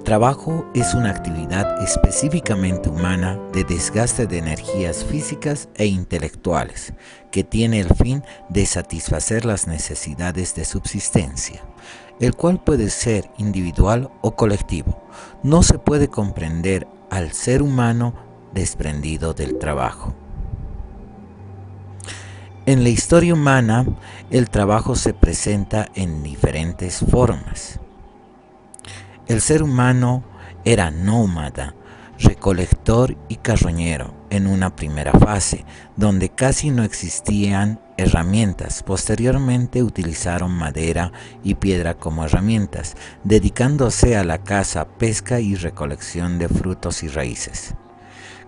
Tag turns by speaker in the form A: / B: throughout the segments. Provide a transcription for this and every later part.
A: trabajo es una actividad específicamente humana de desgaste de energías físicas e intelectuales, que tiene el fin de satisfacer las necesidades de subsistencia, el cual puede ser individual o colectivo. No se puede comprender al ser humano desprendido del trabajo. En la historia humana, el trabajo se presenta en diferentes formas. El ser humano era nómada, recolector y carroñero en una primera fase, donde casi no existían herramientas. Posteriormente utilizaron madera y piedra como herramientas, dedicándose a la caza, pesca y recolección de frutos y raíces,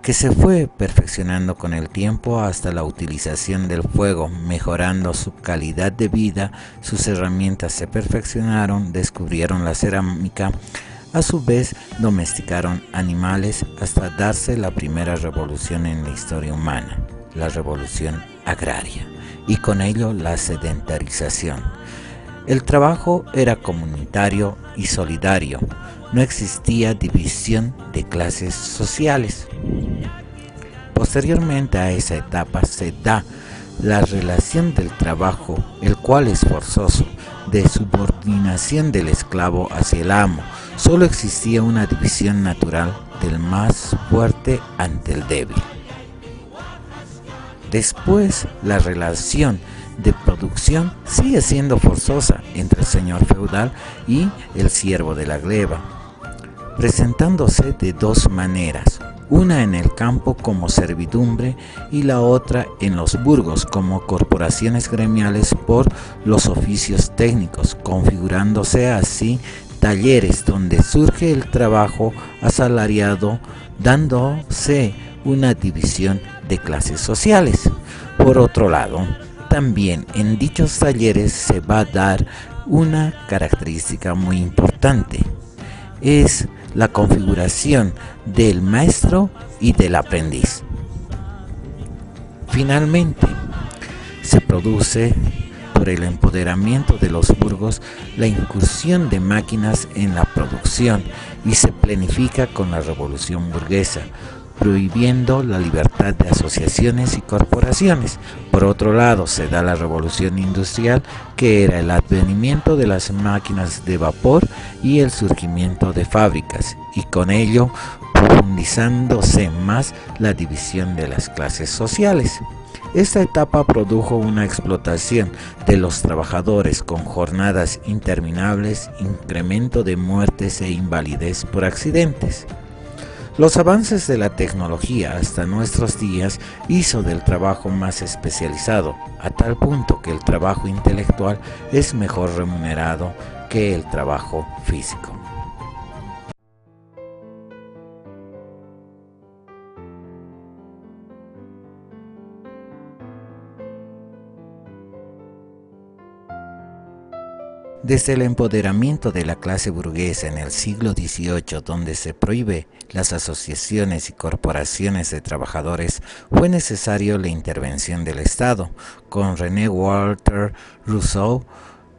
A: que se fue perfeccionando con el tiempo hasta la utilización del fuego, mejorando su calidad de vida. Sus herramientas se perfeccionaron, descubrieron la cerámica, a su vez domesticaron animales hasta darse la primera revolución en la historia humana, la revolución agraria, y con ello la sedentarización. El trabajo era comunitario y solidario. No existía división de clases sociales. Posteriormente a esa etapa se da la relación del trabajo, el cual es forzoso, de subordinación del esclavo hacia el amo. Solo existía una división natural del más fuerte ante el débil. Después, la relación de producción sigue siendo forzosa entre el señor feudal y el siervo de la gleba, presentándose de dos maneras, una en el campo como servidumbre y la otra en los burgos como corporaciones gremiales por los oficios técnicos, configurándose así talleres donde surge el trabajo asalariado, dándose una división de clases sociales. Por otro lado, también en dichos talleres se va a dar una característica muy importante, es la configuración del maestro y del aprendiz. Finalmente, se produce por el empoderamiento de los burgos la incursión de máquinas en la producción y se planifica con la revolución burguesa, prohibiendo la libertad de asociaciones y corporaciones. Por otro lado, se da la revolución industrial, que era el advenimiento de las máquinas de vapor y el surgimiento de fábricas, y con ello profundizándose más la división de las clases sociales. Esta etapa produjo una explotación de los trabajadores con jornadas interminables, incremento de muertes e invalidez por accidentes. Los avances de la tecnología hasta nuestros días hizo del trabajo más especializado, a tal punto que el trabajo intelectual es mejor remunerado que el trabajo físico. Desde el empoderamiento de la clase burguesa en el siglo XVIII, donde se prohíbe las asociaciones y corporaciones de trabajadores, fue necesario la intervención del Estado. Con René Walter Rousseau,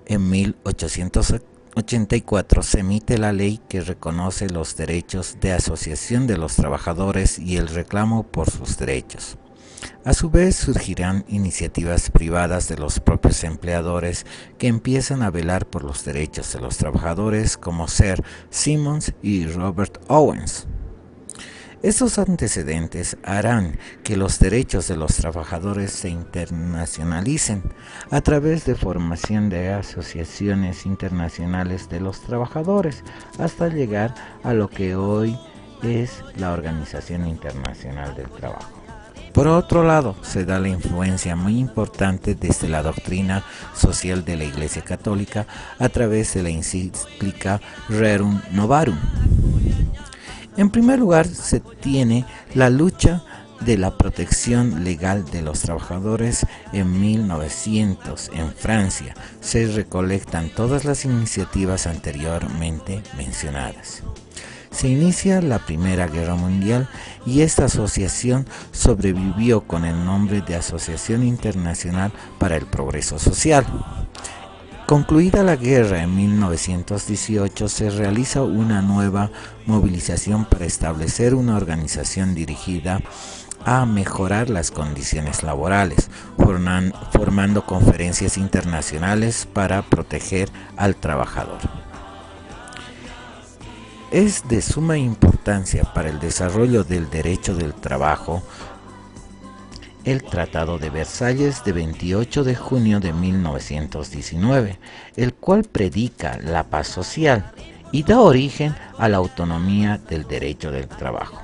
A: en 1884 se emite la ley que reconoce los derechos de asociación de los trabajadores y el reclamo por sus derechos. A su vez surgirán iniciativas privadas de los propios empleadores que empiezan a velar por los derechos de los trabajadores, como Sir Simmons y Robert Owens. Estos antecedentes harán que los derechos de los trabajadores se internacionalicen a través de formación de asociaciones internacionales de los trabajadores, hasta llegar a lo que hoy es la Organización Internacional del Trabajo. Por otro lado, se da la influencia muy importante desde la doctrina social de la Iglesia Católica a través de la encíclica Rerum Novarum. En primer lugar, se tiene la lucha de la protección legal de los trabajadores. En 1900, en Francia, se recolectan todas las iniciativas anteriormente mencionadas. Se inicia la Primera Guerra Mundial y esta asociación sobrevivió con el nombre de Asociación Internacional para el Progreso Social. Concluida la guerra en 1918, se realiza una nueva movilización para establecer una organización dirigida a mejorar las condiciones laborales, formando conferencias internacionales para proteger al trabajador. Es de suma importancia para el desarrollo del derecho del trabajo el Tratado de Versalles de 28 de junio de 1919, el cual predica la paz social y da origen a la autonomía del derecho del trabajo.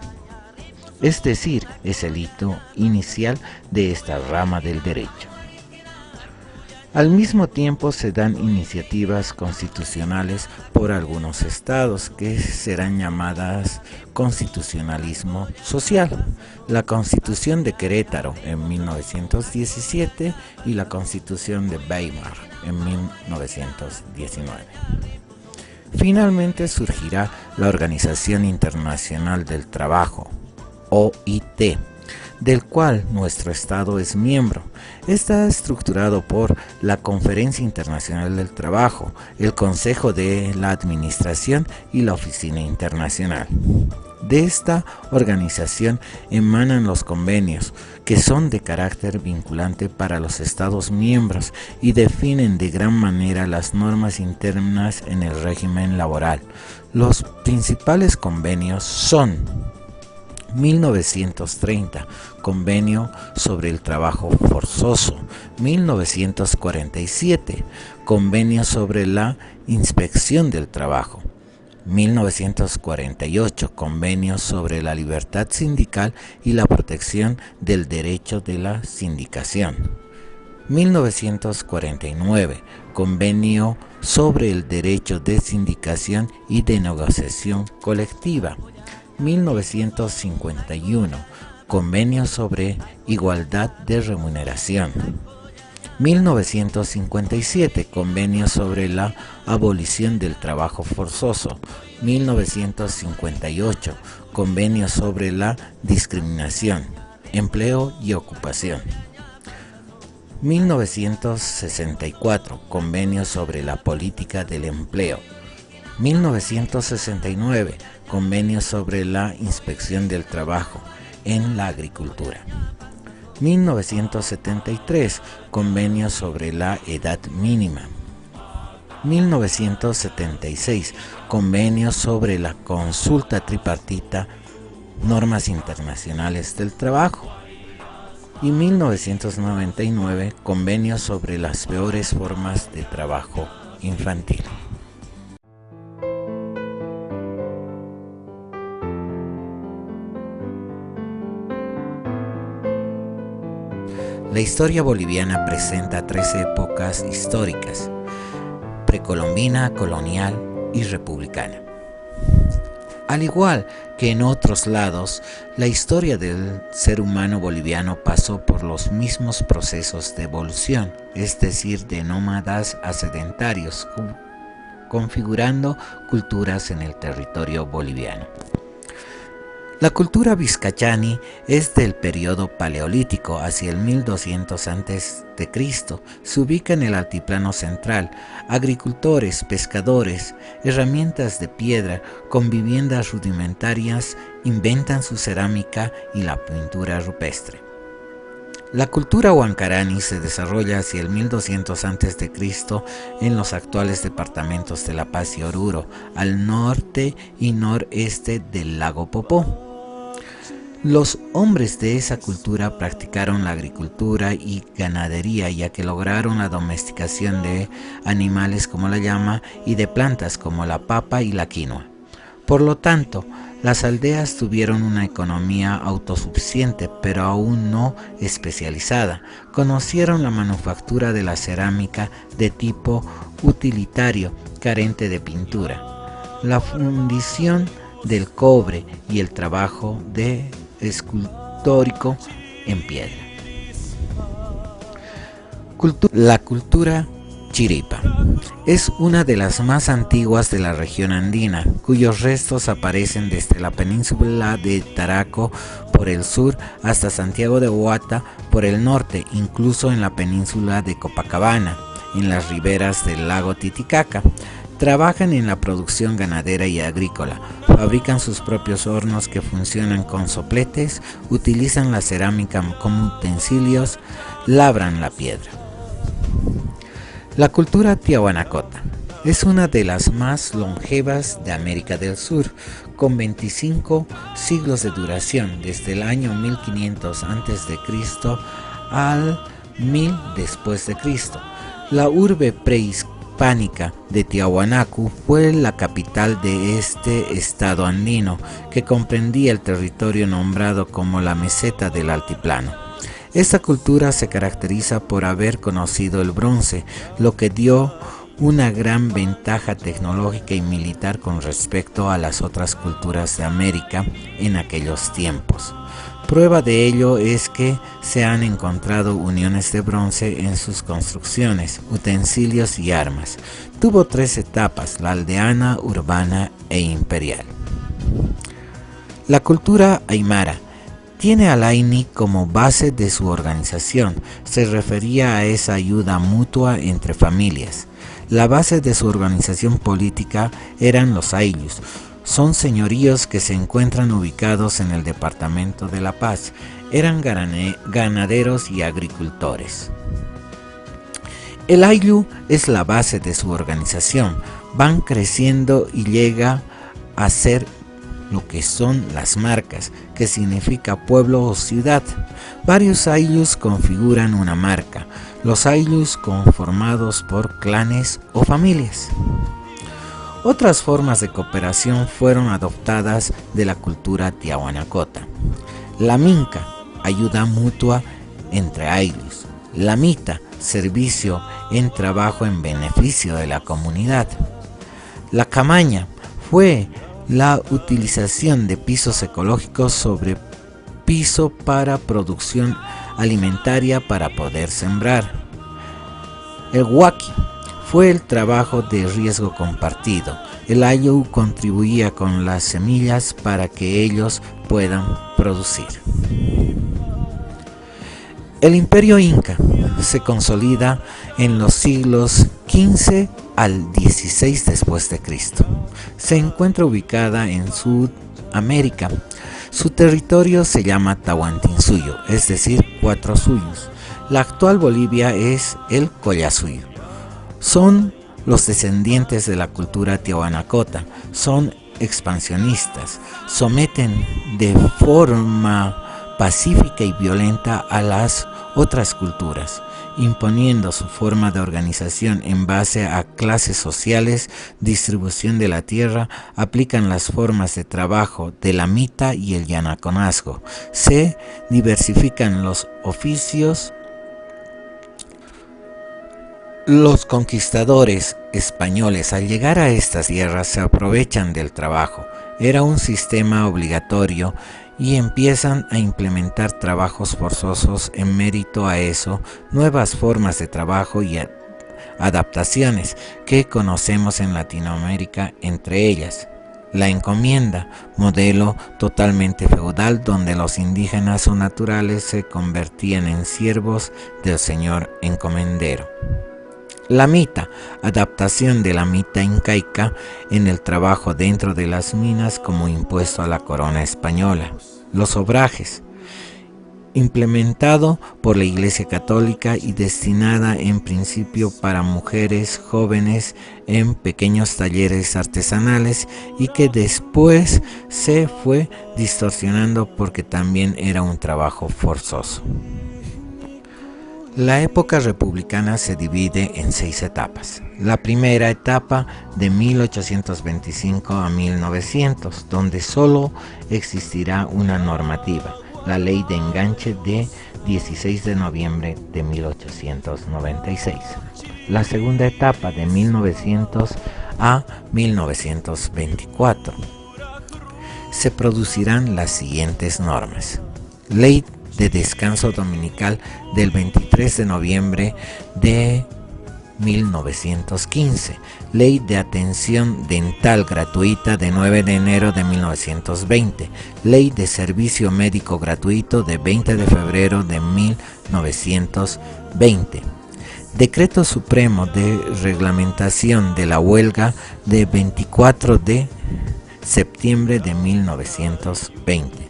A: Es decir, es el hito inicial de esta rama del derecho. Al mismo tiempo se dan iniciativas constitucionales por algunos estados que serán llamadas constitucionalismo social. La Constitución de Querétaro en 1917 y la Constitución de Weimar en 1919. Finalmente surgirá la Organización Internacional del Trabajo, OIT, del cual nuestro Estado es miembro. Está estructurado por la Conferencia Internacional del Trabajo, el Consejo de la Administración y la Oficina Internacional. De esta organización emanan los convenios, que son de carácter vinculante para los Estados miembros y definen de gran manera las normas internas en el régimen laboral. Los principales convenios son 1930, Convenio sobre el Trabajo Forzoso. 1947, Convenio sobre la Inspección del Trabajo. 1948, Convenio sobre la Libertad Sindical y la Protección del Derecho de la Sindicación. 1949, Convenio sobre el Derecho de Sindicación y de Negociación Colectiva. 1951, Convenio sobre Igualdad de Remuneración. 1957, Convenio sobre la Abolición del Trabajo Forzoso. 1958, Convenio sobre la Discriminación, Empleo y Ocupación. 1964, Convenio sobre la Política del Empleo. 1969, Convenio sobre la Inspección del Trabajo en la Agricultura. 1973, Convenio sobre la Edad Mínima. 1976, Convenio sobre la Consulta Tripartita, Normas Internacionales del Trabajo. Y 1999, Convenio sobre las peores formas de trabajo infantil. La historia boliviana presenta tres épocas históricas: precolombina, colonial y republicana. Al igual que en otros lados, la historia del ser humano boliviano pasó por los mismos procesos de evolución, es decir, de nómadas a sedentarios, configurando culturas en el territorio boliviano. La cultura vizcachani es del periodo paleolítico hacia el 1200 a.C. Se ubica en el altiplano central. Agricultores, pescadores, herramientas de piedra con viviendas rudimentarias inventan su cerámica y la pintura rupestre. La cultura huancarani se desarrolla hacia el 1200 a.C. en los actuales departamentos de La Paz y Oruro, al norte y noreste del lago Popó. Los hombres de esa cultura practicaron la agricultura y ganadería, ya que lograron la domesticación de animales como la llama y de plantas como la papa y la quinoa. Por lo tanto, las aldeas tuvieron una economía autosuficiente, pero aún no especializada. Conocieron la manufactura de la cerámica de tipo utilitario, carente de pintura, la fundición del cobre y el trabajo de escultórico en piedra. La cultura chiripa es una de las más antiguas de la región andina, cuyos restos aparecen desde la península de Taraco por el sur hasta Santiago de Huata por el norte, incluso en la península de Copacabana, en las riberas del lago Titicaca. Trabajan en la producción ganadera y agrícola, fabrican sus propios hornos que funcionan con sopletes, utilizan la cerámica como utensilios, labran la piedra. La cultura tiahuanacota es una de las más longevas de América del Sur, con 25 siglos de duración, desde el año 1500 a.C. al 1000 después de Cristo. La urbe prehispánica de Tiahuanacu fue la capital de este estado andino, que comprendía el territorio nombrado como la meseta del altiplano. Esta cultura se caracteriza por haber conocido el bronce, lo que dio una gran ventaja tecnológica y militar con respecto a las otras culturas de América en aquellos tiempos. Prueba de ello es que se han encontrado uniones de bronce en sus construcciones, utensilios y armas. Tuvo 3 etapas: la aldeana, urbana e imperial. La cultura aymara tiene al Aini como base de su organización. Se refería a esa ayuda mutua entre familias. La base de su organización política eran los ayllus. Son señoríos que se encuentran ubicados en el departamento de La Paz. Eran ganaderos y agricultores. El ayllu es la base de su organización. Van creciendo y llega a ser lo que son las marcas, que significa pueblo o ciudad. Varios ayllus configuran una marca, los ayllus conformados por clanes o familias. Otras formas de cooperación fueron adoptadas de la cultura tiahuanacota. La minca, ayuda mutua entre ayllus. La mita, servicio en trabajo en beneficio de la comunidad. La camaña fue la utilización de pisos ecológicos sobre piso para producción alimentaria para poder sembrar. El huaqui fue el trabajo de riesgo compartido. El ayllu contribuía con las semillas para que ellos puedan producir. El imperio inca se consolida en los siglos XV al XVI después de Cristo. Se encuentra ubicada en Sudamérica. Su territorio se llama Tahuantinsuyo, es decir, 4 suyos. La actual Bolivia es el Collasuyo. Son los descendientes de la cultura tiahuanacota, son expansionistas, someten de forma pacífica y violenta a las otras culturas, imponiendo su forma de organización en base a clases sociales, distribución de la tierra, aplican las formas de trabajo de la mita y el yanaconazgo, se diversifican los oficios. Los conquistadores españoles, al llegar a estas tierras, se aprovechan del trabajo. Era un sistema obligatorio y empiezan a implementar trabajos forzosos. En mérito a eso, nuevas formas de trabajo y adaptaciones que conocemos en Latinoamérica, entre ellas la encomienda, modelo totalmente feudal donde los indígenas o naturales se convertían en siervos del señor encomendero. La mita, adaptación de la mita incaica en el trabajo dentro de las minas como impuesto a la corona española. Los obrajes, implementado por la Iglesia Católica y destinada en principio para mujeres jóvenes en pequeños talleres artesanales y que después se fue distorsionando porque también era un trabajo forzoso. La época republicana se divide en 6 etapas. La primera etapa de 1825 a 1900, donde solo existirá una normativa, la Ley de Enganche de 16 de noviembre de 1896. La segunda etapa de 1900 a 1924. Se producirán las siguientes normas. Ley de descanso dominical del 23 de noviembre de 1915, Ley de atención dental gratuita de 9 de enero de 1920, Ley de servicio médico gratuito de 20 de febrero de 1920, Decreto Supremo de Reglamentación de la Huelga de 24 de septiembre de 1920.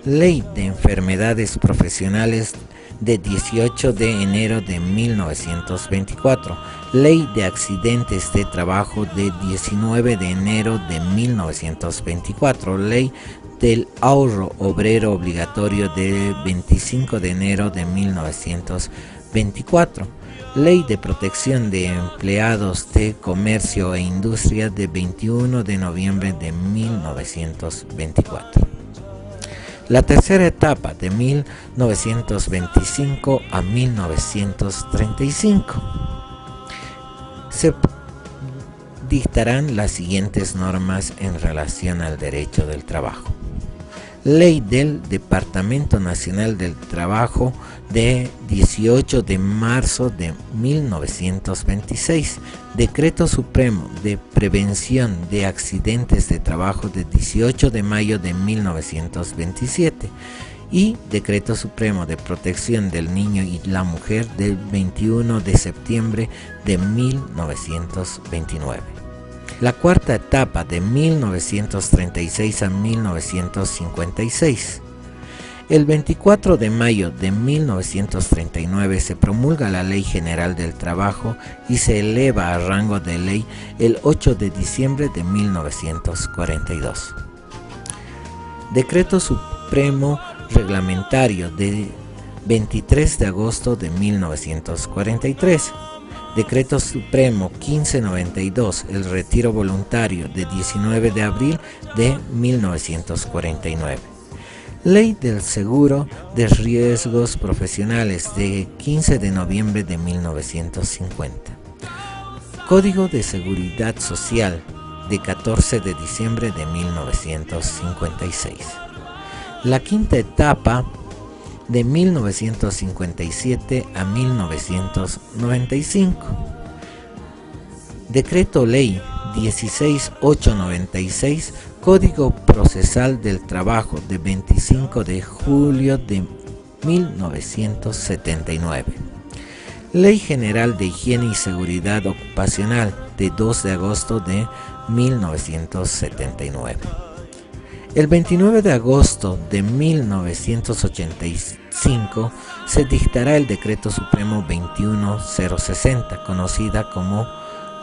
A: Ley de Enfermedades Profesionales de 18 de enero de 1924. Ley de Accidentes de Trabajo de 19 de enero de 1924. Ley del Ahorro Obrero Obligatorio de 25 de enero de 1924. Ley de Protección de Empleados de Comercio e Industria de 21 de noviembre de 1924. La tercera etapa, de 1925 a 1935. Se dictarán las siguientes normas en relación al derecho del trabajo. Ley del Departamento Nacional del Trabajo de 18 de marzo de 1926, Decreto Supremo de Prevención de Accidentes de Trabajo de 18 de mayo de 1927 y Decreto Supremo de Protección del Niño y la Mujer del 21 de septiembre de 1929. La cuarta etapa, de 1936 a 1956. El 24 de mayo de 1939 se promulga la Ley General del Trabajo y se eleva a rango de ley el 8 de diciembre de 1942. Decreto Supremo Reglamentario de 23 de agosto de 1943. Decreto Supremo 1592, el retiro voluntario de 19 de abril de 1949. Ley del Seguro de Riesgos Profesionales de 15 de noviembre de 1950. Código de Seguridad Social de 14 de diciembre de 1956. La quinta etapa, de 1957 a 1995. Decreto Ley 16896, Código Procesal del Trabajo de 25 de julio de 1979. Ley General de Higiene y Seguridad Ocupacional de 2 de agosto de 1979. El 29 de agosto de 1985 se dictará el Decreto Supremo 21060, conocida como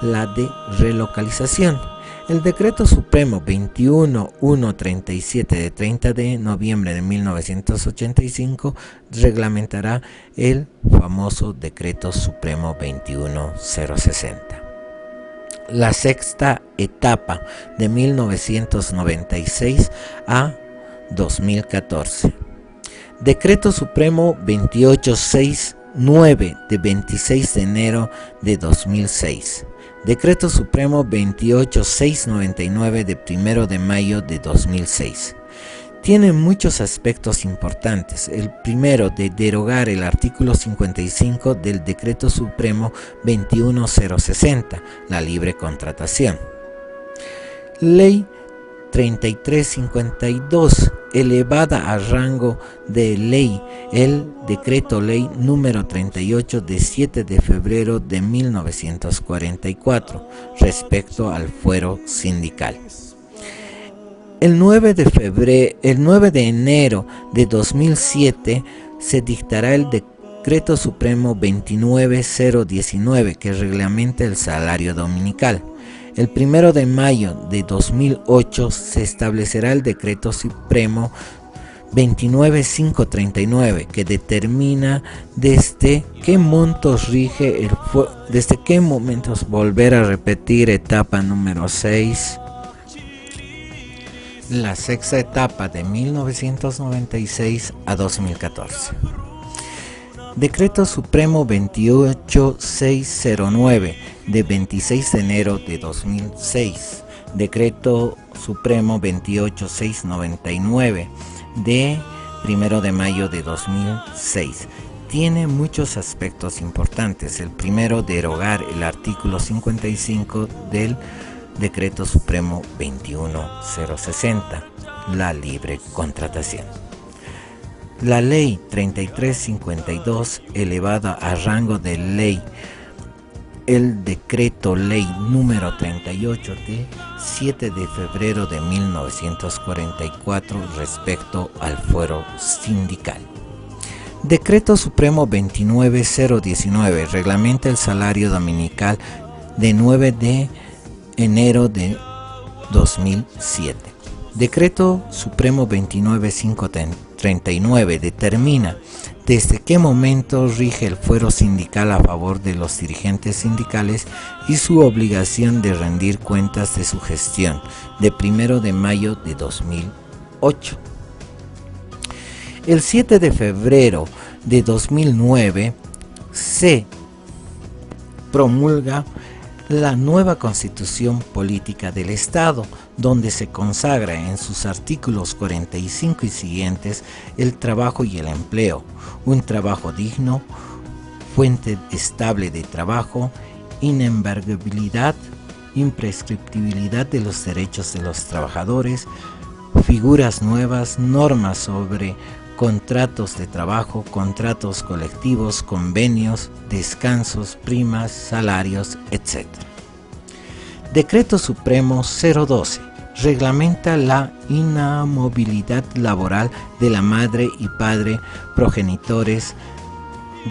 A: la de relocalización. El Decreto Supremo 21137 de 30 de noviembre de 1985 reglamentará el famoso Decreto Supremo 21060. La sexta etapa, de 1996 a 2014. Decreto Supremo 2869 de 26 de enero de 2006. Decreto Supremo 28699 de 1 de mayo de 2006. Tiene muchos aspectos importantes. El primero, de derogar el artículo 55 del Decreto Supremo 21060, la libre contratación. Ley 3352, elevada a rango de ley, el Decreto Ley número 38 de 7 de febrero de 1944, respecto al fuero sindical. El 9 de enero de 2007 se dictará el Decreto Supremo 29019, que reglamenta el salario dominical. El 1 de mayo de 2008 se establecerá el Decreto Supremo 29539, que determina desde qué montos rige desde qué momentos. Volver a repetir etapa número 6. La sexta etapa, de 1996 a 2014. Decreto Supremo 28609 de 26 de enero de 2006. Decreto Supremo 28699 de 1 de mayo de 2006. Tiene muchos aspectos importantes. El primero, derogar el artículo 55 del Decreto Supremo 21060, la libre contratación. La Ley 3352, elevada a rango de ley, el decreto ley número 38 de 7 de febrero de 1944 respecto al fuero sindical. Decreto Supremo 29019 reglamenta el salario dominical de 9 de enero de 2007. Decreto Supremo 29539 determina desde qué momento rige el fuero sindical a favor de los dirigentes sindicales y su obligación de rendir cuentas de su gestión, de 1 de mayo de 2008. El 7 de febrero de 2009 se promulga la nueva Constitución Política del Estado, donde se consagra en sus artículos 45 y siguientes el trabajo y el empleo, un trabajo digno, fuente estable de trabajo, inembargabilidad, imprescriptibilidad de los derechos de los trabajadores, figuras nuevas, normas sobre contratos de trabajo, contratos colectivos, convenios, descansos, primas, salarios, etc. Decreto Supremo 012 reglamenta la inamovilidad laboral de la madre y padre progenitores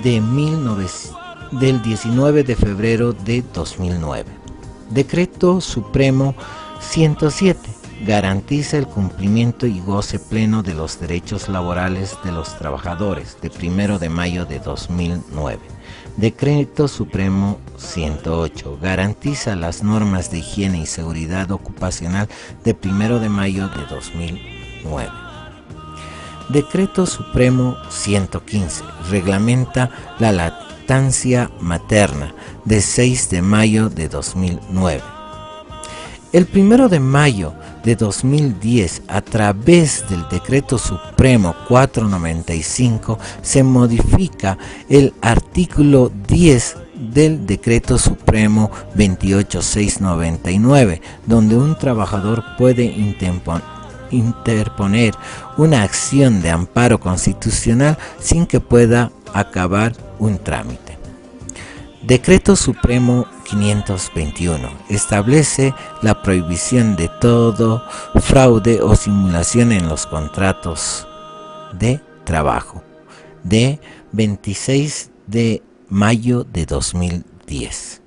A: del 19 de febrero de 2009. Decreto Supremo 107 garantiza el cumplimiento y goce pleno de los derechos laborales de los trabajadores, de 1 de mayo de 2009. Decreto Supremo 108 garantiza las normas de higiene y seguridad ocupacional, de 1 de mayo de 2009. Decreto Supremo 115 reglamenta la lactancia materna, de 6 de mayo de 2009. El 1 de mayo de 2010, a través del Decreto Supremo 495, se modifica el artículo 10 del Decreto Supremo 28699, donde un trabajador puede interponer una acción de amparo constitucional sin que pueda acabar un trámite. Decreto Supremo 521 establece la prohibición de todo fraude o simulación en los contratos de trabajo, de 26 de mayo de 2010.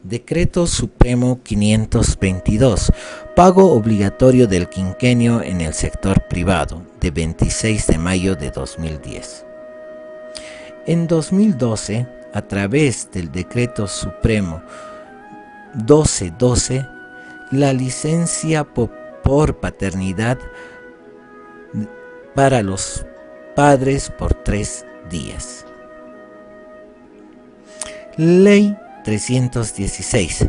A: Decreto Supremo 522, pago obligatorio del quinquenio en el sector privado, de 26 de mayo de 2010. En 2012, a través del Decreto Supremo 1212, la licencia por paternidad para los padres por 3 días. Ley 316.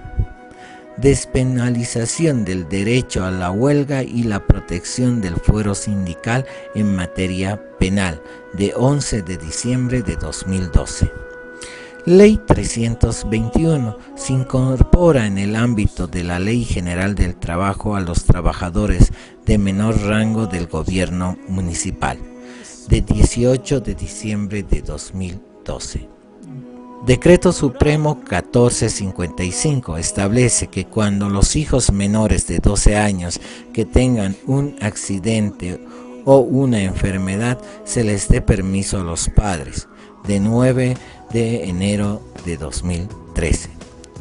A: Despenalización del derecho a la huelga y la protección del fuero sindical en materia penal, de 11 de diciembre de 2012. Ley 321 se incorpora en el ámbito de la Ley General del Trabajo a los trabajadores de menor rango del gobierno municipal, de 18 de diciembre de 2012. Decreto Supremo 1455 establece que cuando los hijos menores de 12 años que tengan un accidente o una enfermedad se les dé permiso a los padres, de 9 de enero de 2013.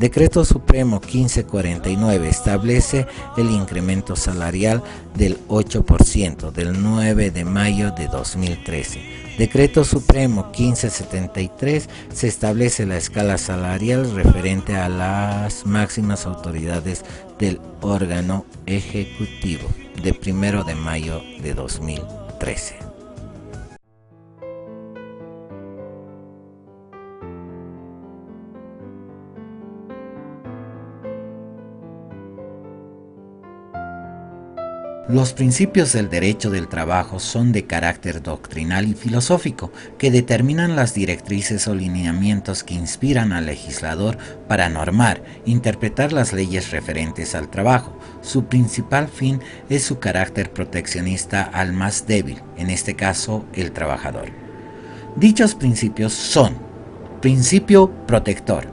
A: Decreto Supremo 1549 establece el incremento salarial del 8% del 9 de mayo de 2013. Decreto Supremo 1573 se establece la escala salarial referente a las máximas autoridades del órgano ejecutivo, de 1 de mayo de 2013. Los principios del derecho del trabajo son de carácter doctrinal y filosófico, que determinan las directrices o lineamientos que inspiran al legislador para normar, interpretar las leyes referentes al trabajo. Su principal fin es su carácter proteccionista al más débil, en este caso el trabajador. Dichos principios son: principio protector.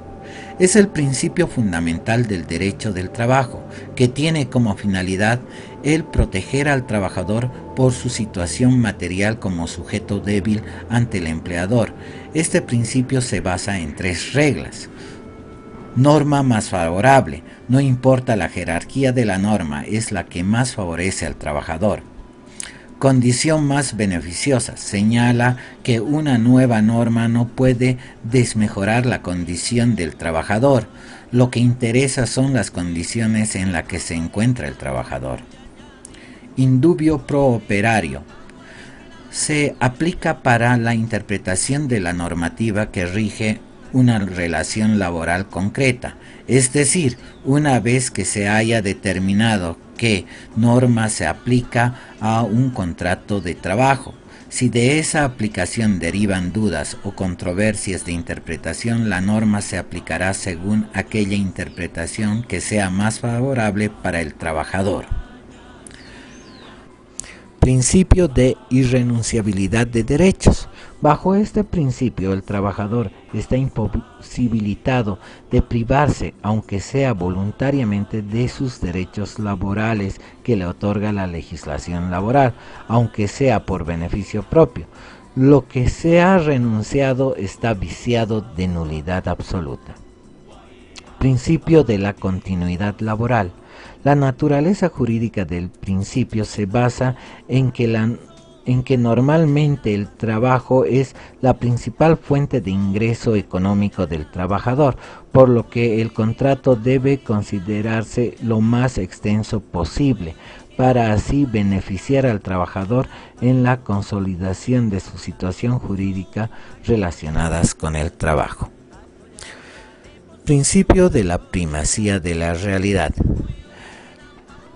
A: Es el principio fundamental del derecho del trabajo, que tiene como finalidad el proteger al trabajador por su situación material como sujeto débil ante el empleador. Este principio se basa en 3 reglas. Norma más favorable. No importa la jerarquía de la norma, es la que más favorece al trabajador. Condición más beneficiosa. Señala que una nueva norma no puede desmejorar la condición del trabajador. Lo que interesa son las condiciones en las que se encuentra el trabajador. Indubio pro operario. Se aplica para la interpretación de la normativa que rige una relación laboral concreta, es decir, una vez que se haya determinado qué norma se aplica a un contrato de trabajo. Si de esa aplicación derivan dudas o controversias de interpretación, la norma se aplicará según aquella interpretación que sea más favorable para el trabajador. Principio de irrenunciabilidad de derechos. Bajo este principio, el trabajador está imposibilitado de privarse, aunque sea voluntariamente, de sus derechos laborales que le otorga la legislación laboral, aunque sea por beneficio propio. Lo que se ha renunciado está viciado de nulidad absoluta. Principio de la continuidad laboral. La naturaleza jurídica del principio se basa en que normalmente el trabajo es la principal fuente de ingreso económico del trabajador, por lo que el contrato debe considerarse lo más extenso posible, para así beneficiar al trabajador en la consolidación de su situación jurídica relacionadas con el trabajo. Principio de la primacía de la realidad.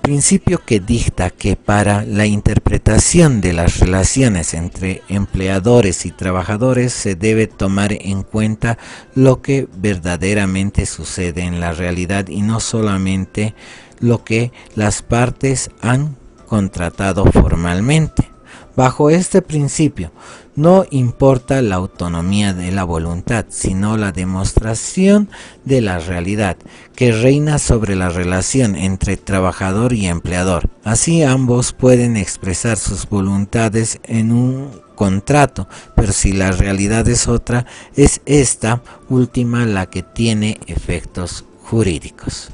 A: Principio que dicta que para la interpretación de las relaciones entre empleadores y trabajadores se debe tomar en cuenta lo que verdaderamente sucede en la realidad y no solamente lo que las partes han contratado formalmente. Bajo este principio, no importa la autonomía de la voluntad, sino la demostración de la realidad que reina sobre la relación entre trabajador y empleador. Así ambos pueden expresar sus voluntades en un contrato, pero si la realidad es otra, es esta última la que tiene efectos jurídicos.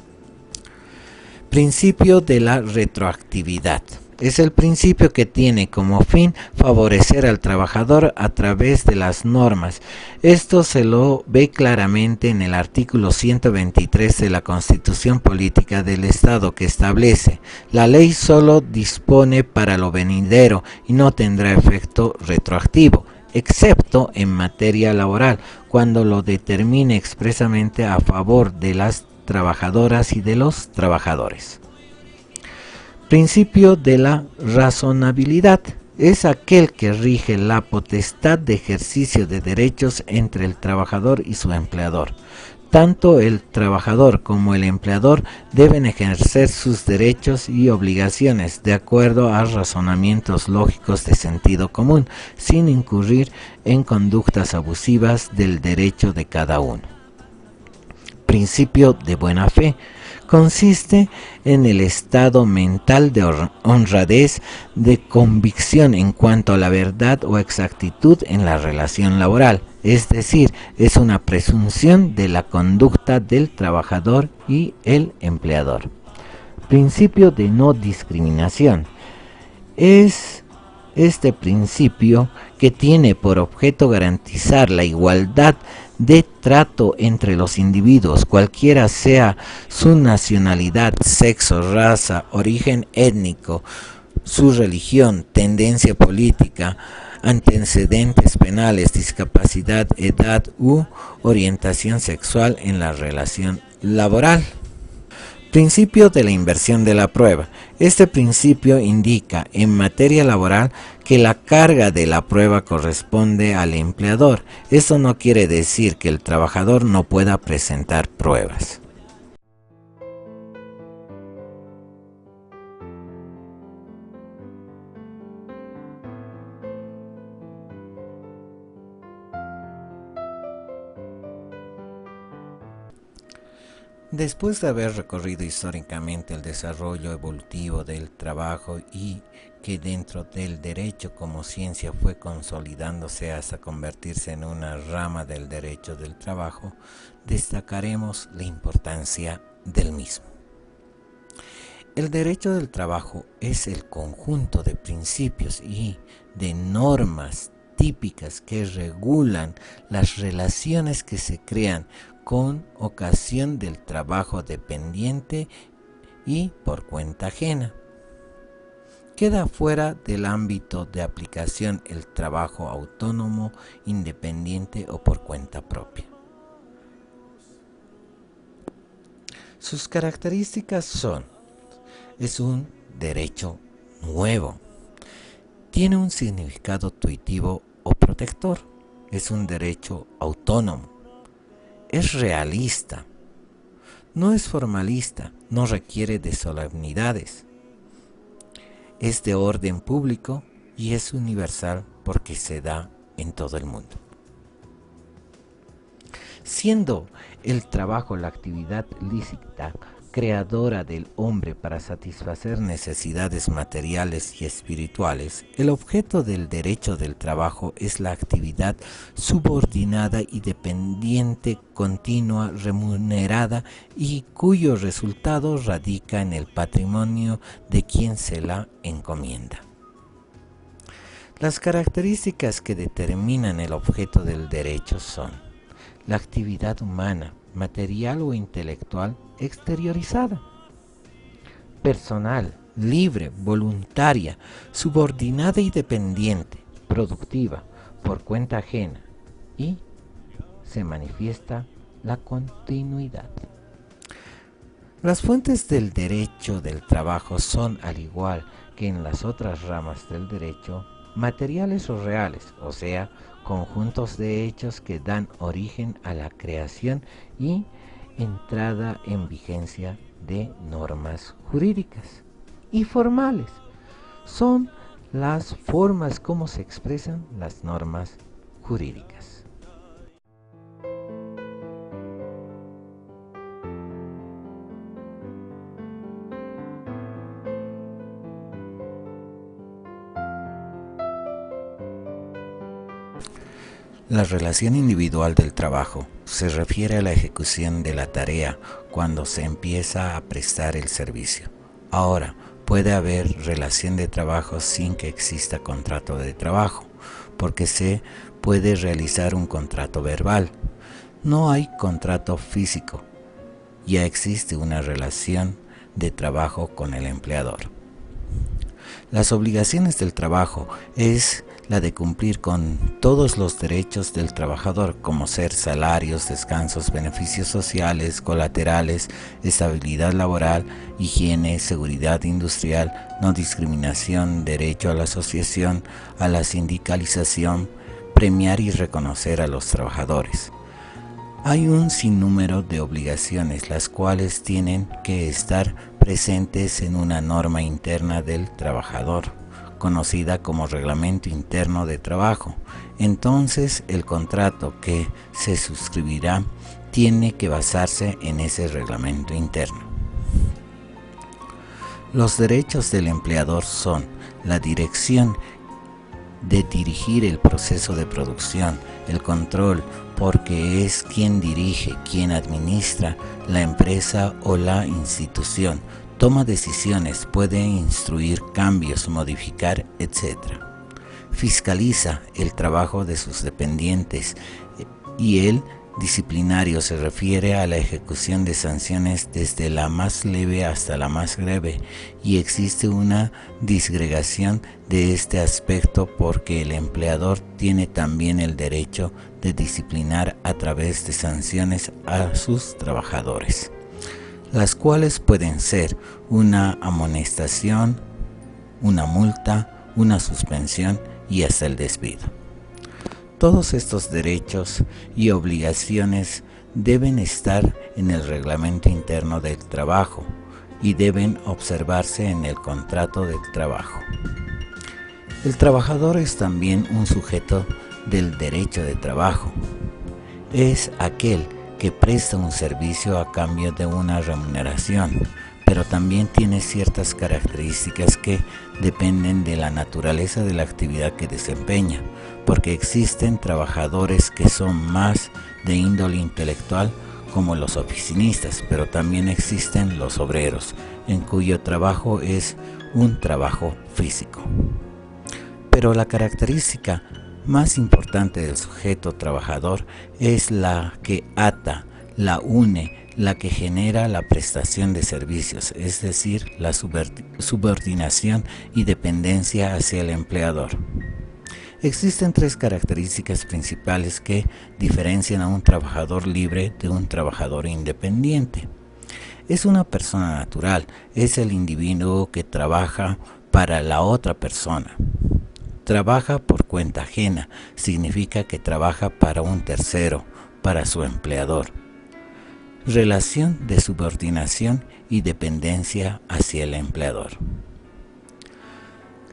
A: Principio de la retroactividad. Es el principio que tiene como fin favorecer al trabajador a través de las normas. Esto se lo ve claramente en el artículo 123 de la Constitución Política del Estado, que establece: la ley solo dispone para lo venidero y no tendrá efecto retroactivo, excepto en materia laboral, cuando lo determine expresamente a favor de las trabajadoras y de los trabajadores. Principio de la razonabilidad. Es aquel que rige la potestad de ejercicio de derechos entre el trabajador y su empleador. Tanto el trabajador como el empleador deben ejercer sus derechos y obligaciones de acuerdo a razonamientos lógicos de sentido común, sin incurrir en conductas abusivas del derecho de cada uno. Principio de buena fe. Consiste en el estado mental de honradez, de convicción en cuanto a la verdad o exactitud en la relación laboral, es decir, es una presunción de la conducta del trabajador y el empleador. Principio de no discriminación. Es este principio que tiene por objeto garantizar la igualdad de trato entre los individuos, cualquiera sea su nacionalidad, sexo, raza, origen étnico, su religión, tendencia política, antecedentes penales, discapacidad, edad u orientación sexual en la relación laboral. Principio de la inversión de la prueba. Este principio indica en materia laboral que la carga de la prueba corresponde al empleador. Esto no quiere decir que el trabajador no pueda presentar pruebas. Después de haber recorrido históricamente el desarrollo evolutivo del trabajo y que dentro del derecho como ciencia fue consolidándose hasta convertirse en una rama del derecho del trabajo, destacaremos la importancia del mismo. El derecho del trabajo es el conjunto de principios y de normas típicas que regulan las relaciones que se crean con ocasión del trabajo dependiente y por cuenta ajena. Queda fuera del ámbito de aplicación el trabajo autónomo, independiente o por cuenta propia. Sus características son: es un derecho nuevo, tiene un significado tuitivo o protector, es un derecho autónomo, es realista, no es formalista, no requiere de solemnidades, es de orden público y es universal porque se da en todo el mundo. Siendo el trabajo la actividad lícita creadora del hombre para satisfacer necesidades materiales y espirituales, el objeto del derecho del trabajo es la actividad subordinada y dependiente, continua, remunerada y cuyo resultado radica en el patrimonio de quien se la encomienda. Las características que determinan el objeto del derecho son: la actividad humana, material o intelectual, exteriorizada, personal, libre, voluntaria, subordinada y dependiente, productiva, por cuenta ajena, y se manifiesta la continuidad. Las fuentes del derecho del trabajo son, al igual que en las otras ramas del derecho, materiales o reales, o sea, conjuntos de hechos que dan origen a la creación y entrada en vigencia de normas jurídicas. Y formales son las formas como se expresan las normas jurídicas. La relación individual del trabajo se refiere a la ejecución de la tarea cuando se empieza a prestar el servicio. Ahora, puede haber relación de trabajo sin que exista contrato de trabajo, porque se puede realizar un contrato verbal. No hay contrato físico, ya existe una relación de trabajo con el empleador. Las obligaciones del trabajo es la de cumplir con todos los derechos del trabajador, como ser salarios, descansos, beneficios sociales, colaterales, estabilidad laboral, higiene, seguridad industrial, no discriminación, derecho a la asociación, a la sindicalización, premiar y reconocer a los trabajadores. Hay un sinnúmero de obligaciones, las cuales tienen que estar presentes en una norma interna del trabajador, conocida como Reglamento Interno de Trabajo. Entonces, el contrato que se suscribirá tiene que basarse en ese reglamento interno. Los derechos del empleador son la dirección de dirigir el proceso de producción, el control, porque es quien dirige, quien administra la empresa o la institución, toma decisiones, puede instruir cambios, modificar, etc. Fiscaliza el trabajo de sus dependientes y el disciplinario se refiere a la ejecución de sanciones desde la más leve hasta la más grave, y existe una disgregación de este aspecto porque el empleador tiene también el derecho de disciplinar a través de sanciones a sus trabajadores, las cuales pueden ser una amonestación, una multa, una suspensión y hasta el despido. Todos estos derechos y obligaciones deben estar en el reglamento interno del trabajo y deben observarse en el contrato del trabajo. El trabajador es también un sujeto del derecho de trabajo. Es aquel que presta un servicio a cambio de una remuneración, pero también tiene ciertas características que dependen de la naturaleza de la actividad que desempeña, porque existen trabajadores que son más de índole intelectual, como los oficinistas, pero también existen los obreros, en cuyo trabajo es un trabajo físico. Pero la característica más importante del sujeto trabajador es la que ata, la une, la que genera la prestación de servicios, es decir, la subordinación y dependencia hacia el empleador. Existen tres características principales que diferencian a un trabajador libre de un trabajador independiente. Es una persona natural, es el individuo que trabaja para la otra persona. Trabaja por cuenta ajena, significa que trabaja para un tercero, para su empleador. Relación de subordinación y dependencia hacia el empleador.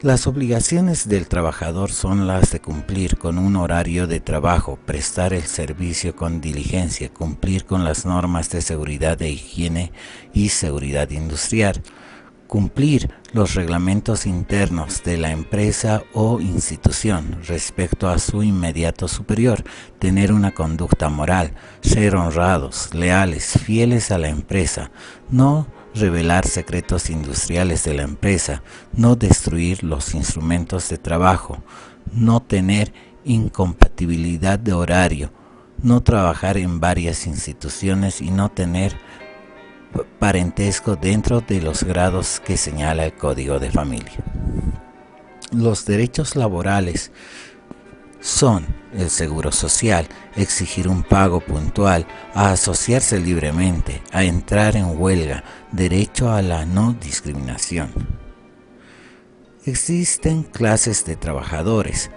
A: Las obligaciones del trabajador son las de cumplir con un horario de trabajo, prestar el servicio con diligencia, cumplir con las normas de seguridad de higiene y seguridad industrial, cumplir los reglamentos internos de la empresa o institución respecto a su inmediato superior, tener una conducta moral, ser honrados, leales, fieles a la empresa, no revelar secretos industriales de la empresa, no destruir los instrumentos de trabajo, no tener incompatibilidad de horario, no trabajar en varias instituciones y no tener parentesco dentro de los grados que señala el Código de Familia. Los derechos laborales son el seguro social, exigir un pago puntual, a asociarse libremente, a entrar en huelga, derecho a la no discriminación. Existen clases de trabajadores.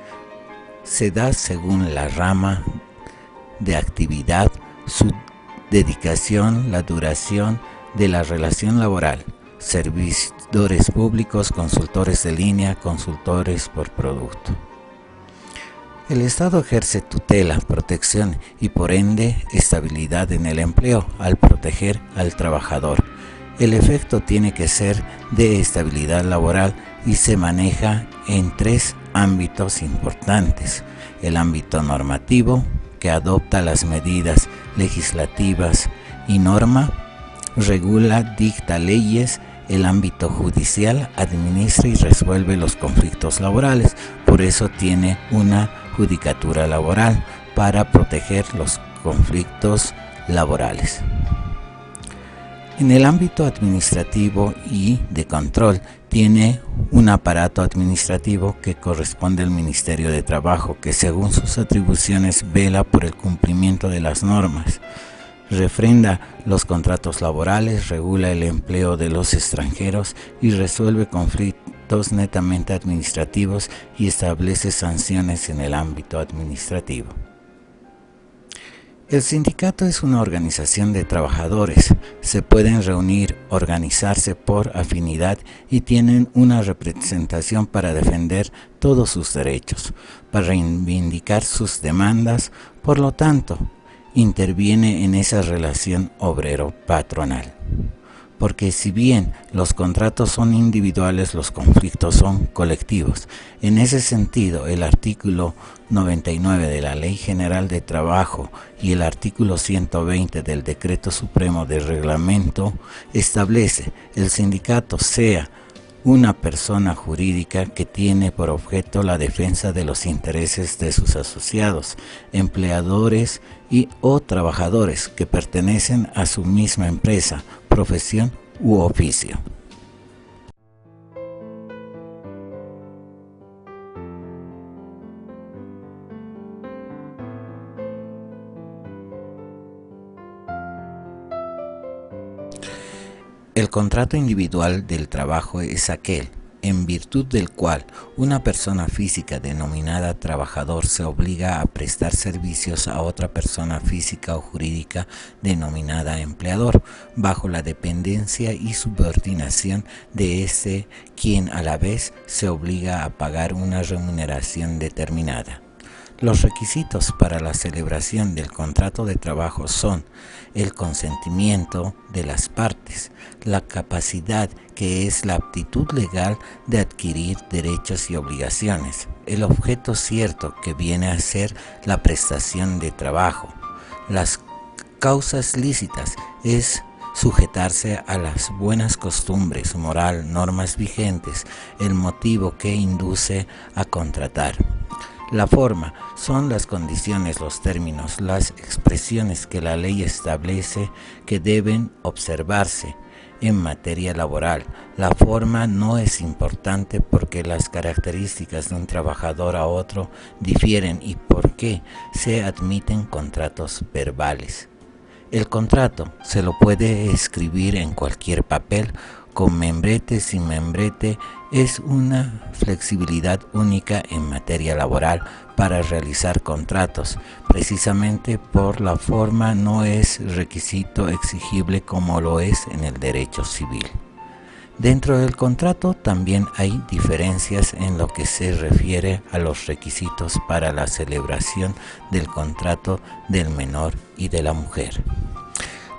A: Se da según la rama de actividad, su dedicación, la duración de la relación laboral, servidores públicos, consultores de línea, consultores por producto. El Estado ejerce tutela, protección y por ende estabilidad en el empleo al proteger al trabajador. El efecto tiene que ser de estabilidad laboral y se maneja en tres ámbitos importantes: el ámbito normativo, que adopta las medidas legislativas y norma, regula, dicta leyes; el ámbito judicial, administra y resuelve los conflictos laborales, por eso tiene una judicatura laboral para proteger los conflictos laborales. En el ámbito administrativo y de control, tiene un aparato administrativo que corresponde al Ministerio de Trabajo, que según sus atribuciones vela por el cumplimiento de las normas, refrenda los contratos laborales, regula el empleo de los extranjeros y resuelve conflictos netamente administrativos y establece sanciones en el ámbito administrativo. El sindicato es una organización de trabajadores. Se pueden reunir, organizarse por afinidad y tienen una representación para defender todos sus derechos, para reivindicar sus demandas. Por lo tanto, interviene en esa relación obrero-patronal. Porque si bien los contratos son individuales, los conflictos son colectivos. En ese sentido, el artículo 99 de la Ley General de Trabajo y el artículo 120 del Decreto Supremo de Reglamento establece: el sindicato sea una persona jurídica que tiene por objeto la defensa de los intereses de sus asociados, empleadores o trabajadores que pertenecen a su misma empresa, profesión u oficio. El contrato individual del trabajo es aquel en virtud del cual una persona física denominada trabajador se obliga a prestar servicios a otra persona física o jurídica denominada empleador, bajo la dependencia y subordinación de ese, quien a la vez se obliga a pagar una remuneración determinada. Los requisitos para la celebración del contrato de trabajo son el consentimiento de las partes, la capacidad, que es la aptitud legal de adquirir derechos y obligaciones, el objeto cierto, que viene a ser la prestación de trabajo, las causas lícitas, es sujetarse a las buenas costumbres, moral, normas vigentes, el motivo que induce a contratar. La forma son las condiciones, los términos, las expresiones que la ley establece que deben observarse en materia laboral. La forma no es importante porque las características de un trabajador a otro difieren y porque se admiten contratos verbales. El contrato se lo puede escribir en cualquier papel, con membrete, sin membrete. Es una flexibilidad única en materia laboral para realizar contratos. Precisamente por la forma no es requisito exigible como lo es en el derecho civil. Dentro del contrato también hay diferencias en lo que se refiere a los requisitos para la celebración del contrato del menor y de la mujer.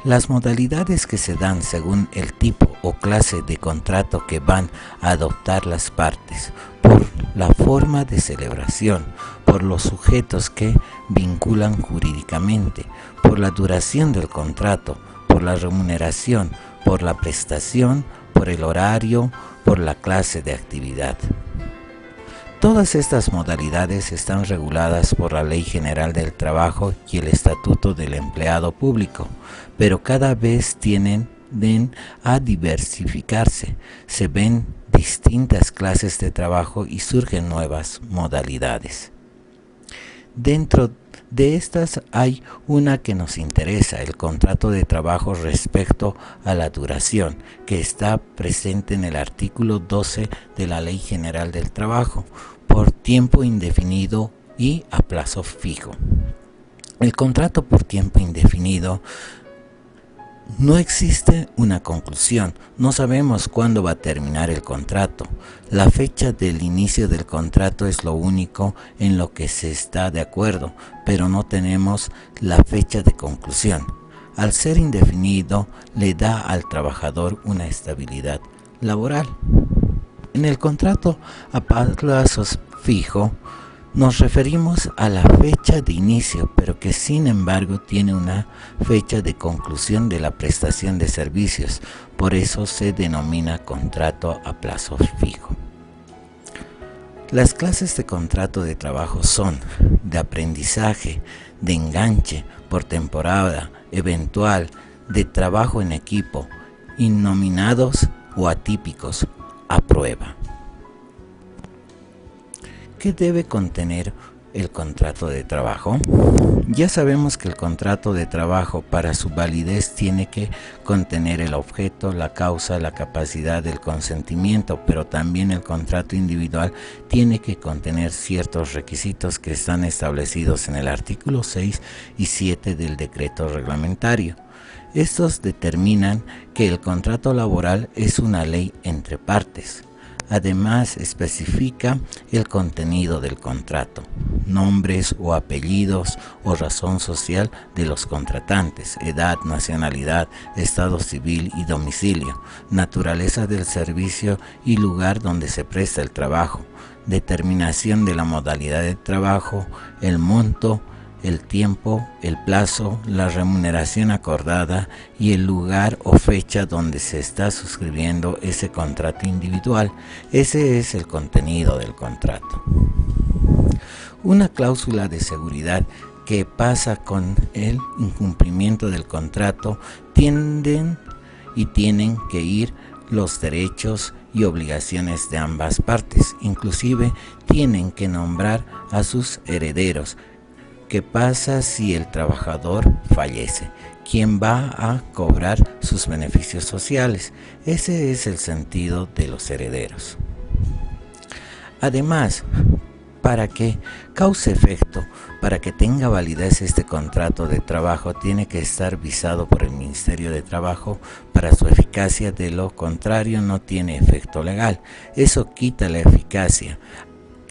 A: Las modalidades que se dan según el tipo o clase de contrato que van a adoptar las partes, por la forma de celebración, por los sujetos que vinculan jurídicamente, por la duración del contrato, por la remuneración, por la prestación, por el horario, por la clase de actividad. Todas estas modalidades están reguladas por la Ley General del Trabajo y el Estatuto del Empleado Público, pero cada vez tienden a diversificarse. Se ven distintas clases de trabajo y surgen nuevas modalidades. Dentro de estas hay una que nos interesa, el contrato de trabajo respecto a la duración, que está presente en el artículo 12 de la Ley General del Trabajo, por tiempo indefinido y a plazo fijo. El contrato por tiempo indefinido no existe una conclusión, no sabemos cuándo va a terminar el contrato. La fecha del inicio del contrato es lo único en lo que se está de acuerdo, pero no tenemos la fecha de conclusión. Al ser indefinido, le da al trabajador una estabilidad laboral. En el contrato a plazo fijo, nos referimos a la fecha de inicio, pero que sin embargo tiene una fecha de conclusión de la prestación de servicios. Por eso se denomina contrato a plazo fijo. Las clases de contrato de trabajo son de aprendizaje, de enganche, por temporada, eventual, de trabajo en equipo, innominados o atípicos, a prueba. ¿Qué debe contener el contrato de trabajo? Ya sabemos que el contrato de trabajo, para su validez, tiene que contener el objeto, la causa, la capacidad, el consentimiento, pero también el contrato individual tiene que contener ciertos requisitos que están establecidos en el artículo 6 y 7 del decreto reglamentario. Estos determinan que el contrato laboral es una ley entre partes. Además, especifica el contenido del contrato, nombres o apellidos o razón social de los contratantes, edad, nacionalidad, estado civil y domicilio, naturaleza del servicio y lugar donde se presta el trabajo, determinación de la modalidad de trabajo, el monto, el tiempo, el plazo, la remuneración acordada y el lugar o fecha donde se está suscribiendo ese contrato individual. Ese es el contenido del contrato. Una cláusula de seguridad que pasa con el incumplimiento del contrato. Tienen que ir los derechos y obligaciones de ambas partes. Inclusive tienen que nombrar a sus herederos. ¿Qué pasa si el trabajador fallece? ¿Quién va a cobrar sus beneficios sociales? Ese es el sentido de los herederos. Además, para que cause efecto, para que tenga validez este contrato de trabajo, tiene que estar visado por el Ministerio de Trabajo para su eficacia. De lo contrario, no tiene efecto legal. Eso quita la eficacia.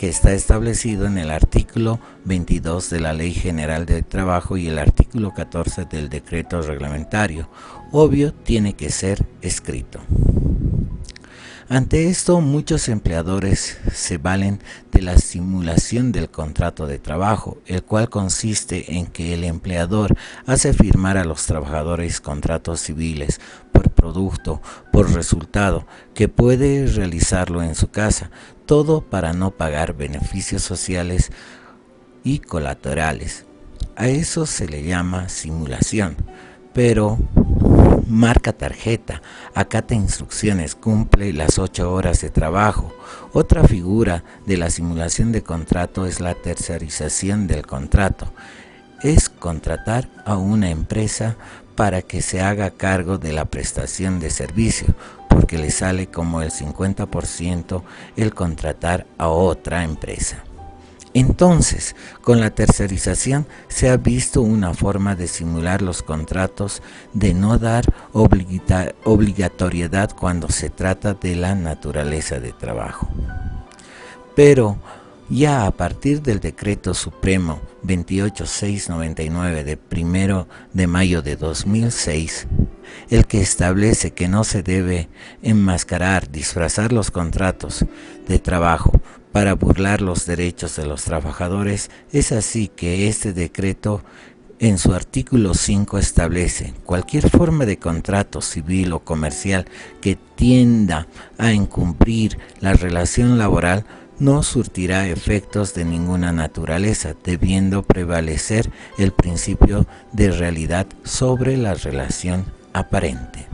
A: que está establecido en el artículo 22 de la Ley General del Trabajo y el artículo 14 del decreto reglamentario. Obvio, tiene que ser escrito. Ante esto, muchos empleadores se valen de la simulación del contrato de trabajo, el cual consiste en que el empleador hace firmar a los trabajadores contratos civiles por producto, por resultado, que puede realizarlo en su casa, todo para no pagar beneficios sociales y colaterales. A eso se le llama simulación, pero marca tarjeta, acata instrucciones, cumple las 8 horas de trabajo. Otra figura de la simulación de contrato es la tercerización del contrato. Es contratar a una empresa para que se haga cargo de la prestación de servicio, porque le sale como el 50% el contratar a otra empresa. Entonces, con la tercerización se ha visto una forma de simular los contratos, de no dar obligatoriedad cuando se trata de la naturaleza de trabajo. Pero ya a partir del Decreto Supremo 28699 de 1 de mayo de 2006, el que establece que no se debe enmascarar, disfrazar los contratos de trabajo para burlar los derechos de los trabajadores, es así que este decreto en su artículo 5 establece cualquier forma de contrato civil o comercial que tienda a encubrir la relación laboral no surtirá efectos de ninguna naturaleza, debiendo prevalecer el principio de realidad sobre la relación aparente.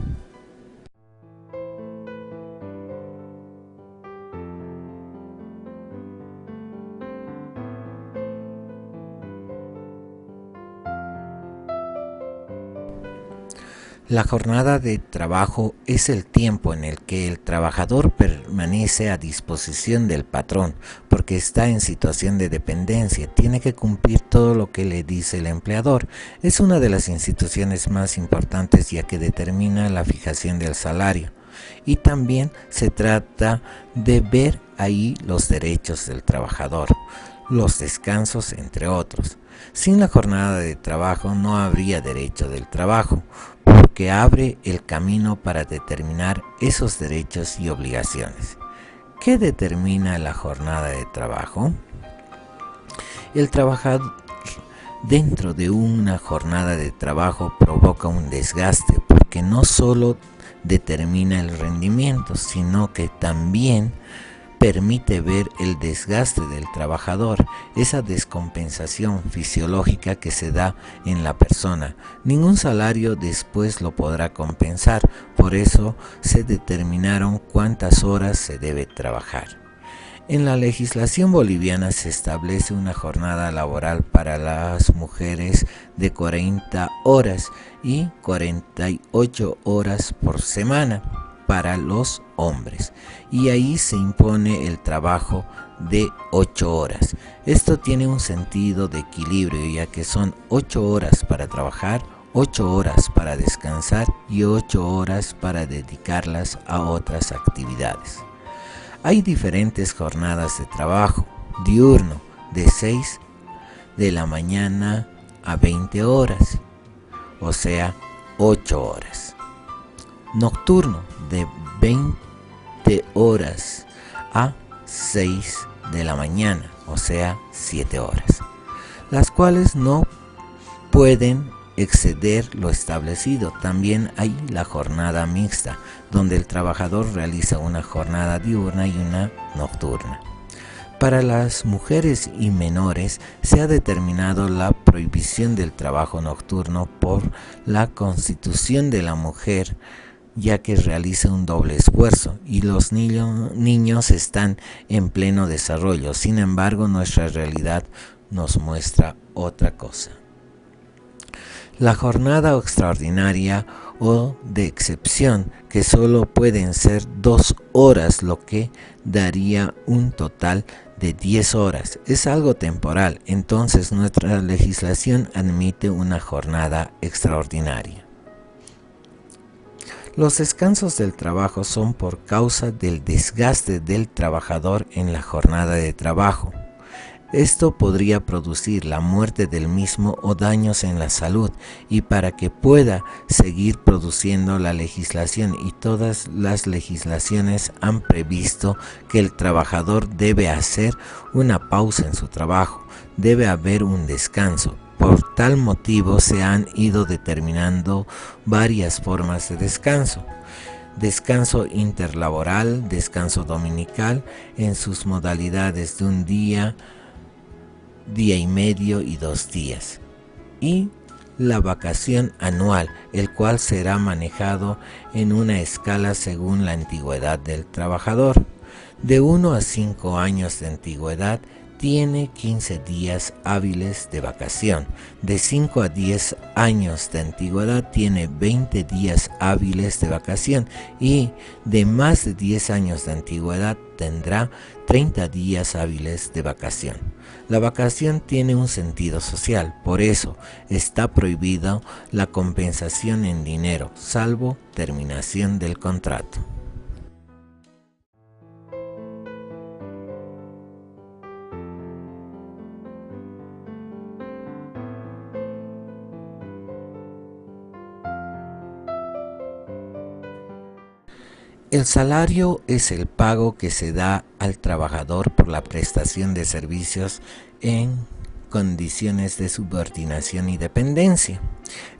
A: La jornada de trabajo es el tiempo en el que el trabajador permanece a disposición del patrón, porque está en situación de dependencia, tiene que cumplir todo lo que le dice el empleador. Es una de las instituciones más importantes ya que determina la fijación del salario. Y también se trata de ver ahí los derechos del trabajador, los descansos, entre otros. Sin la jornada de trabajo no habría derecho del trabajo, porque abre el camino para determinar esos derechos y obligaciones. ¿Qué determina la jornada de trabajo? El trabajador dentro de una jornada de trabajo provoca un desgaste, porque no solo determina el rendimiento, sino que también permite ver el desgaste del trabajador, esa descompensación fisiológica que se da en la persona. Ningún salario después lo podrá compensar, por eso se determinaron cuántas horas se debe trabajar. En la legislación boliviana se establece una jornada laboral para las mujeres de 40 horas y 48 horas por semana para los hombres, y ahí se impone el trabajo de 8 horas. Esto tiene un sentido de equilibrio, ya que son 8 horas para trabajar, 8 horas para descansar y 8 horas para dedicarlas a otras actividades. Hay diferentes jornadas de trabajo: diurno de 6 de la mañana a 20 horas, o sea, 8 horas. Nocturno de 20 horas a 6 de la mañana, o sea, 7 horas, las cuales no pueden exceder lo establecido. También hay la jornada mixta, donde el trabajador realiza una jornada diurna y una nocturna. Para las mujeres y menores se ha determinado la prohibición del trabajo nocturno por la Constitución de la mujer, ya que realiza un doble esfuerzo y los niños están en pleno desarrollo. Sin embargo, nuestra realidad nos muestra otra cosa. La jornada extraordinaria o de excepción, que solo pueden ser 2 horas, lo que daría un total de 10 horas, es algo temporal. Entonces nuestra legislación admite una jornada extraordinaria. Los descansos del trabajo son por causa del desgaste del trabajador en la jornada de trabajo. Esto podría producir la muerte del mismo o daños en la salud, y para que pueda seguir produciendo la legislación y todas las legislaciones han previsto que el trabajador debe hacer una pausa en su trabajo, debe haber un descanso. Por tal motivo se han ido determinando varias formas de descanso. Descanso interlaboral, descanso dominical en sus modalidades de un día, día y medio y 2 días, y la vacación anual, el cual será manejado en una escala según la antigüedad del trabajador. De 1 a 5 años de antigüedad tiene 15 días hábiles de vacación. De 5 a 10 años de antigüedad tiene 20 días hábiles de vacación, y de más de 10 años de antigüedad tendrá 30 días hábiles de vacación. La vacación tiene un sentido social, por eso está prohibida la compensación en dinero, salvo terminación del contrato. El salario es el pago que se da al trabajador por la prestación de servicios en condiciones de subordinación y dependencia.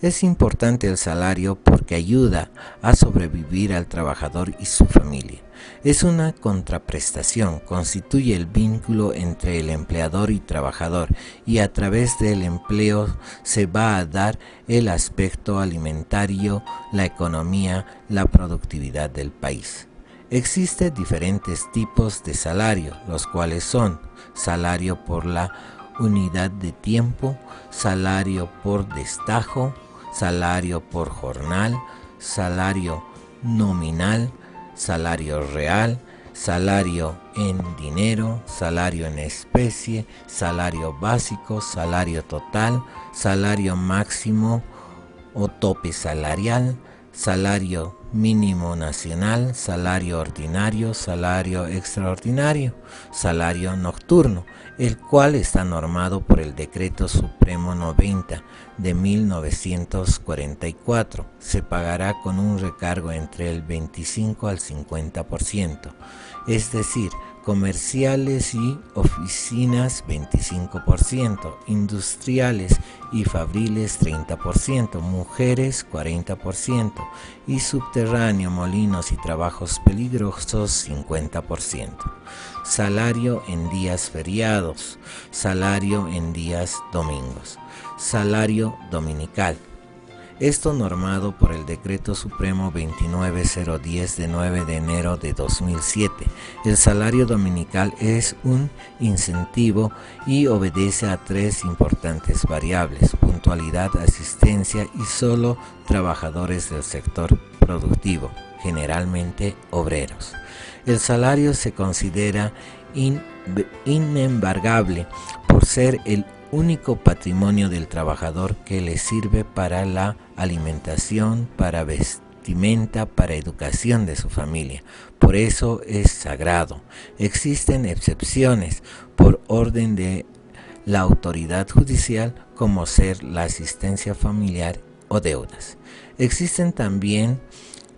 A: Es importante el salario porque ayuda a sobrevivir al trabajador y su familia. Es una contraprestación, constituye el vínculo entre el empleador y trabajador, y a través del empleo se va a dar el aspecto alimentario, la economía, la productividad del país. Existen diferentes tipos de salario, los cuales son salario por la unidad de tiempo, salario por destajo, salario por jornal, salario nominal, salario real, salario en dinero, salario en especie, salario básico, salario total, salario máximo o tope salarial, salario mínimo nacional, salario ordinario, salario extraordinario, salario nocturno, el cual está normado por el Decreto Supremo 90 de 1944. Se pagará con un recargo entre el 25 al 50%, es decir, comerciales y oficinas 25%, industriales y fabriles 30%, mujeres 40% y subterráneo, molinos y trabajos peligrosos 50%. Salario en días feriados, salario en días domingos, salario dominical. Esto normado por el Decreto Supremo 29010 de 9 de enero de 2007. El salario dominical es un incentivo y obedece a 3 importantes variables: puntualidad, asistencia y solo trabajadores del sector productivo, generalmente obreros. El salario se considera inembargable por ser el único patrimonio del trabajador que le sirve para la alimentación, para vestimenta, para educación de su familia. Por eso es sagrado. Existen excepciones por orden de la autoridad judicial, como ser la asistencia familiar o deudas. Existen también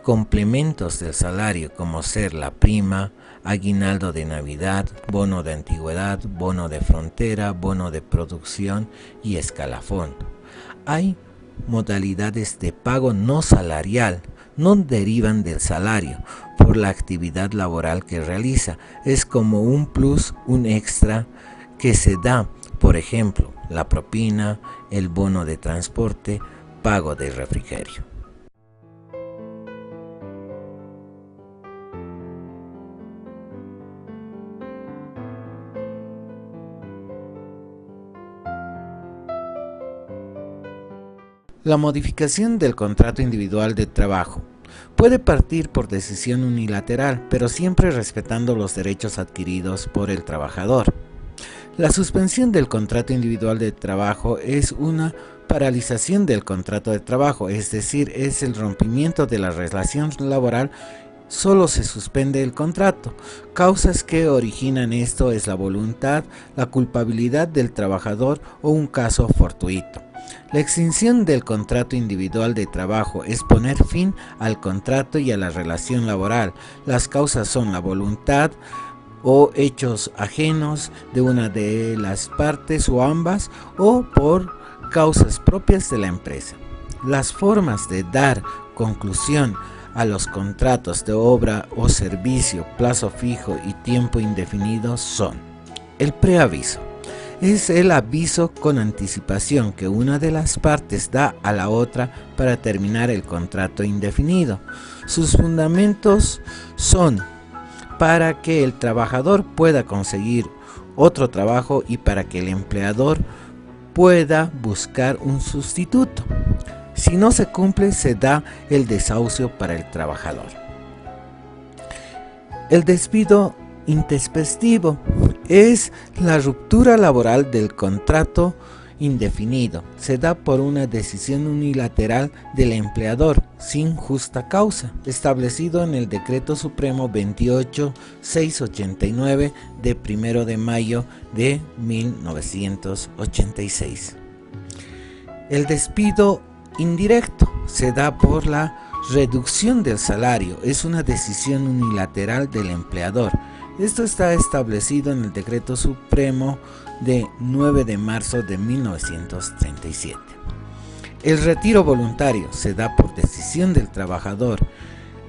A: complementos del salario, como ser la prima, aguinaldo de Navidad, bono de antigüedad, bono de frontera, bono de producción y escalafón. Hay modalidades de pago no salarial, no derivan del salario por la actividad laboral que realiza. Es como un plus, un extra que se da, por ejemplo, la propina, el bono de transporte, pago de refrigerio. La modificación del contrato individual de trabajo puede partir por decisión unilateral, pero siempre respetando los derechos adquiridos por el trabajador. La suspensión del contrato individual de trabajo es una paralización del contrato de trabajo, es decir, es el rompimiento de la relación laboral. Solo se suspende el contrato. Causas que originan esto es la voluntad, la culpabilidad del trabajador o un caso fortuito. La extinción del contrato individual de trabajo es poner fin al contrato y a la relación laboral. Las causas son la voluntad o hechos ajenos de una de las partes o ambas, o por causas propias de la empresa. Las formas de dar conclusión a los contratos de obra o servicio, plazo fijo y tiempo indefinido son: el preaviso. Es el aviso con anticipación que una de las partes da a la otra para terminar el contrato indefinido. Sus fundamentos son para que el trabajador pueda conseguir otro trabajo y para que el empleador pueda buscar un sustituto. Si no se cumple, se da el desahucio para el trabajador. El despido intempestivo es la ruptura laboral del contrato indefinido. Se da por una decisión unilateral del empleador, sin justa causa, establecido en el Decreto Supremo 28689 de 1 de mayo de 1986. El despido indirecto se da por la reducción del salario. Es una decisión unilateral del empleador. Esto está establecido en el Decreto Supremo de 9 de marzo de 1937. El retiro voluntario se da por decisión del trabajador.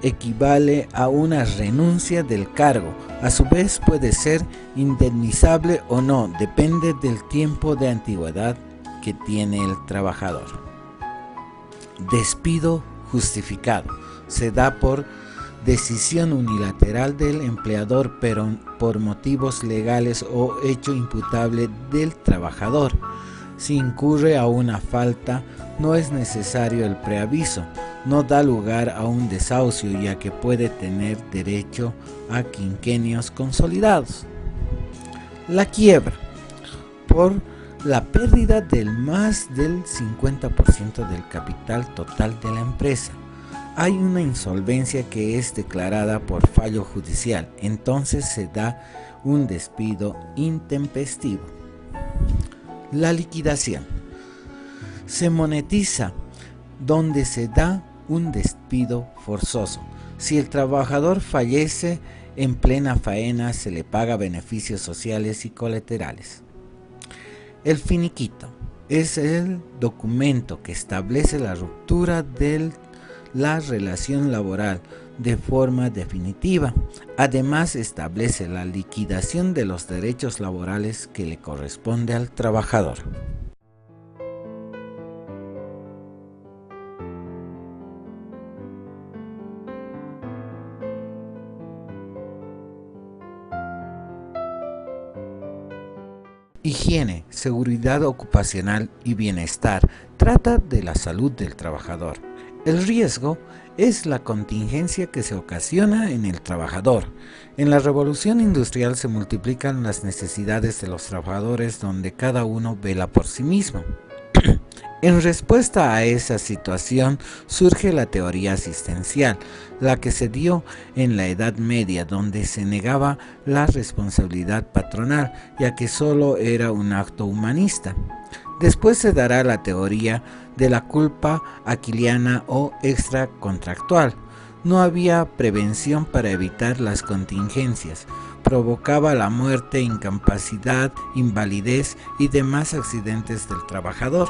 A: Equivale a una renuncia del cargo. A su vez puede ser indemnizable o no, depende del tiempo de antigüedad que tiene el trabajador. Despido justificado se da por decisión unilateral del empleador, pero por motivos legales o hecho imputable del trabajador. Si incurre a una falta, no es necesario el preaviso, no da lugar a un desahucio, ya que puede tener derecho a quinquenios consolidados. La quiebra, por la pérdida del más del 50% del capital total de la empresa. Hay una insolvencia que es declarada por fallo judicial, entonces se da un despido intempestivo. La liquidación se monetiza donde se da un despido forzoso. Si el trabajador fallece en plena faena, se le paga beneficios sociales y colaterales. El finiquito es el documento que establece la ruptura de la relación laboral de forma definitiva. Además, establece la liquidación de los derechos laborales que le corresponde al trabajador. Higiene, seguridad ocupacional y bienestar trata de la salud del trabajador. El riesgo es la contingencia que se ocasiona en el trabajador. En la revolución industrial se multiplican las necesidades de los trabajadores, donde cada uno vela por sí mismo. En respuesta a esa situación surge la teoría asistencial, la que se dio en la Edad Media, donde se negaba la responsabilidad patronal, ya que solo era un acto humanista. Después se dará la teoría de la culpa aquiliana o extracontractual. No había prevención para evitar las contingencias. Provocaba la muerte, incapacidad, invalidez y demás accidentes del trabajador.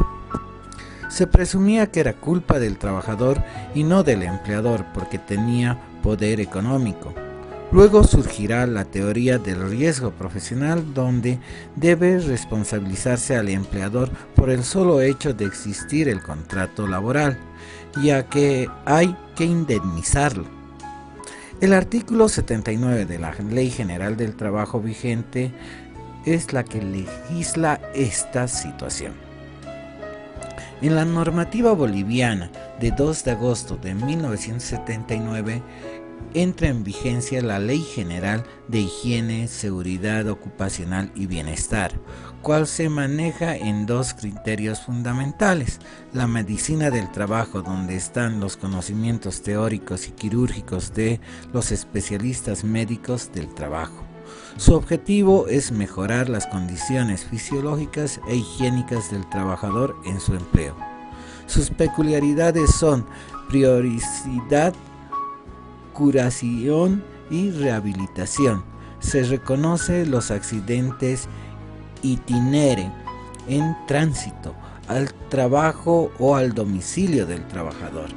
A: Se presumía que era culpa del trabajador y no del empleador, porque tenía poder económico. Luego surgirá la teoría del riesgo profesional, donde debe responsabilizarse al empleador por el solo hecho de existir el contrato laboral, ya que hay que indemnizarlo. El artículo 79 de la Ley General del Trabajo vigente es la que legisla esta situación. En la normativa boliviana de 2 de agosto de 1979, entra en vigencia la Ley General de Higiene, Seguridad Ocupacional y Bienestar, cual se maneja en dos criterios fundamentales: la medicina del trabajo, donde están los conocimientos teóricos y quirúrgicos de los especialistas médicos del trabajo. Su objetivo es mejorar las condiciones fisiológicas e higiénicas del trabajador en su empleo. Sus peculiaridades son prioricidad, curación y rehabilitación. Se reconoce los accidentes itinere en tránsito al trabajo o al domicilio del trabajador.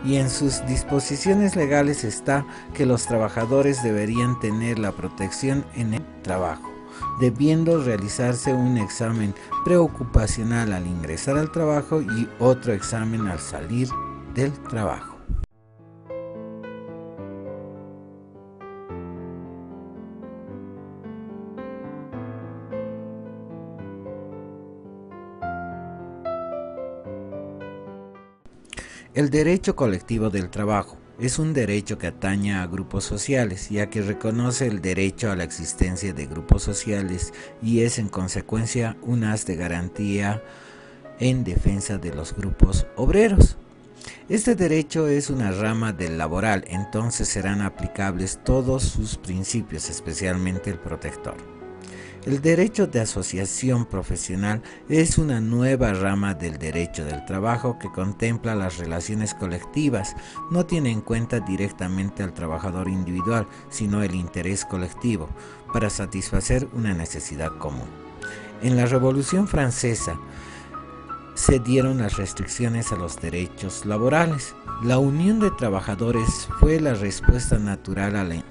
A: Y en sus disposiciones legales está que los trabajadores deberían tener la protección en el trabajo, debiendo realizarse un examen preocupacional al ingresar al trabajo y otro examen al salir del trabajo. El derecho colectivo del trabajo es un derecho que atañe a grupos sociales, ya que reconoce el derecho a la existencia de grupos sociales y es en consecuencia un haz de garantía en defensa de los grupos obreros. Este derecho es una rama del laboral, entonces serán aplicables todos sus principios, especialmente el protector. El derecho de asociación profesional es una nueva rama del derecho del trabajo que contempla las relaciones colectivas, no tiene en cuenta directamente al trabajador individual, sino el interés colectivo, para satisfacer una necesidad común. En la Revolución Francesa se dieron las restricciones a los derechos laborales. La unión de trabajadores fue la respuesta natural a la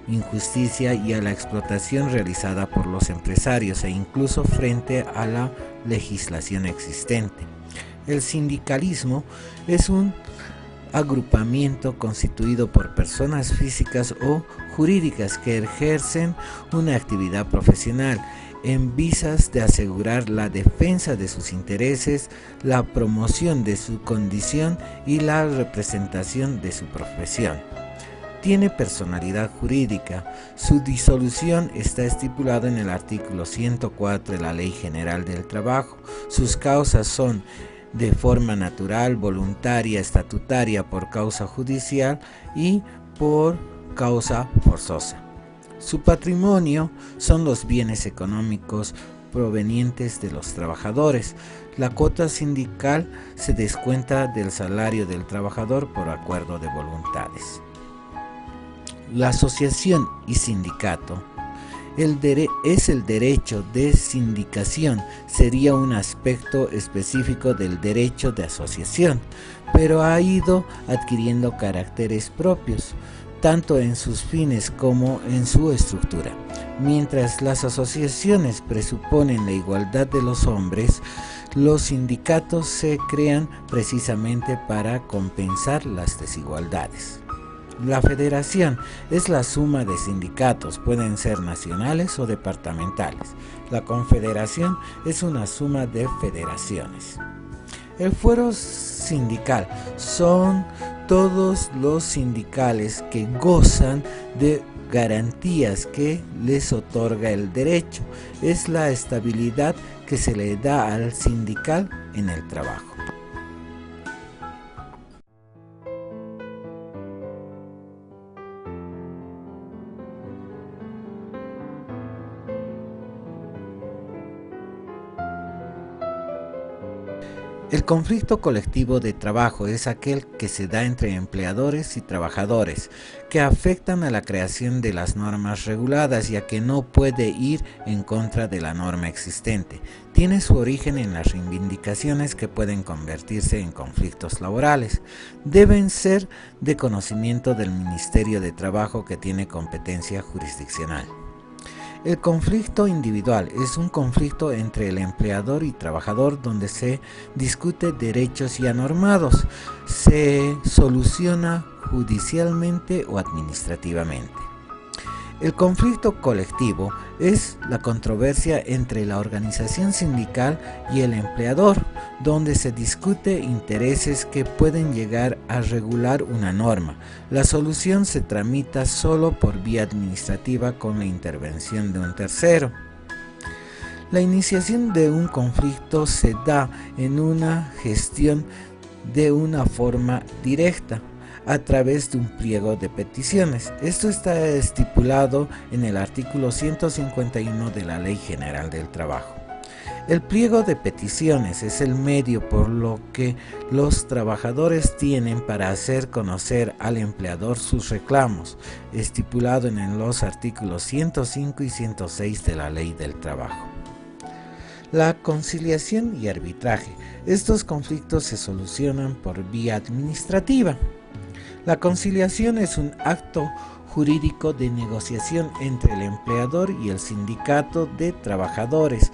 A: injusticia y a la explotación realizada por los empresarios e incluso frente a la legislación existente. El sindicalismo es un agrupamiento constituido por personas físicas o jurídicas que ejercen una actividad profesional en vistas de asegurar la defensa de sus intereses, la promoción de su condición y la representación de su profesión. Tiene personalidad jurídica. Su disolución está estipulada en el artículo 104 de la Ley General del Trabajo. Sus causas son de forma natural, voluntaria, estatutaria, por causa judicial y por causa forzosa. Su patrimonio son los bienes económicos provenientes de los trabajadores. La cuota sindical se descuenta del salario del trabajador por acuerdo de voluntades. La asociación y sindicato es el derecho de sindicación, sería un aspecto específico del derecho de asociación, pero ha ido adquiriendo caracteres propios, tanto en sus fines como en su estructura. Mientras las asociaciones presuponen la igualdad de los hombres, los sindicatos se crean precisamente para compensar las desigualdades. La federación es la suma de sindicatos, pueden ser nacionales o departamentales. La confederación es una suma de federaciones. El fuero sindical son todos los sindicales que gozan de garantías que les otorga el derecho. Es la estabilidad que se le da al sindical en el trabajo. El conflicto colectivo de trabajo es aquel que se da entre empleadores y trabajadores, que afectan a la creación de las normas reguladas, ya que no puede ir en contra de la norma existente. Tiene su origen en las reivindicaciones que pueden convertirse en conflictos laborales. Deben ser de conocimiento del Ministerio de Trabajo, que tiene competencia jurisdiccional. El conflicto individual es un conflicto entre el empleador y trabajador donde se discute derechos ya normados, se soluciona judicialmente o administrativamente. El conflicto colectivo es la controversia entre la organización sindical y el empleador, donde se discute intereses que pueden llegar a regular una norma. La solución se tramita solo por vía administrativa con la intervención de un tercero. La iniciación de un conflicto se da en una gestión de una forma directa, a través de un pliego de peticiones. Esto está estipulado en el artículo 151 de la Ley General del Trabajo. El pliego de peticiones es el medio por lo que los trabajadores tienen para hacer conocer al empleador sus reclamos, estipulado en los artículos 105 y 106 de la Ley del Trabajo. La conciliación y arbitraje. Estos conflictos se solucionan por vía administrativa. La conciliación es un acto jurídico de negociación entre el empleador y el sindicato de trabajadores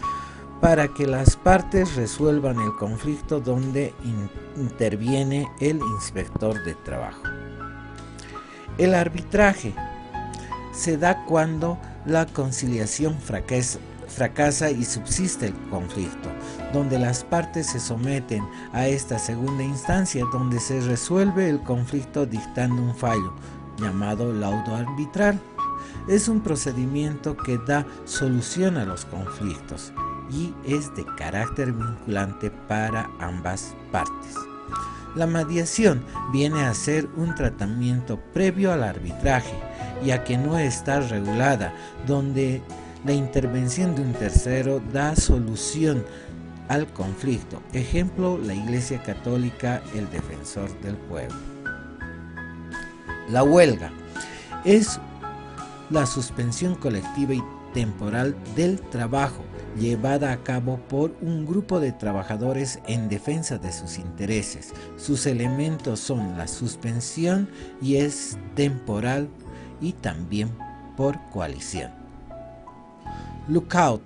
A: para que las partes resuelvan el conflicto donde interviene el inspector de trabajo. El arbitraje se da cuando la conciliación fracasa y subsiste el conflicto, donde las partes se someten a esta segunda instancia donde se resuelve el conflicto dictando un fallo, llamado laudo arbitral. Es un procedimiento que da solución a los conflictos y es de carácter vinculante para ambas partes. La mediación viene a ser un tratamiento previo al arbitraje, ya que no está regulada, donde la intervención de un tercero da solución al conflicto. Ejemplo, la Iglesia Católica, el defensor del pueblo. La huelga es la suspensión colectiva y temporal del trabajo llevada a cabo por un grupo de trabajadores en defensa de sus intereses. Sus elementos son la suspensión y es temporal y también por coalición. Lockout.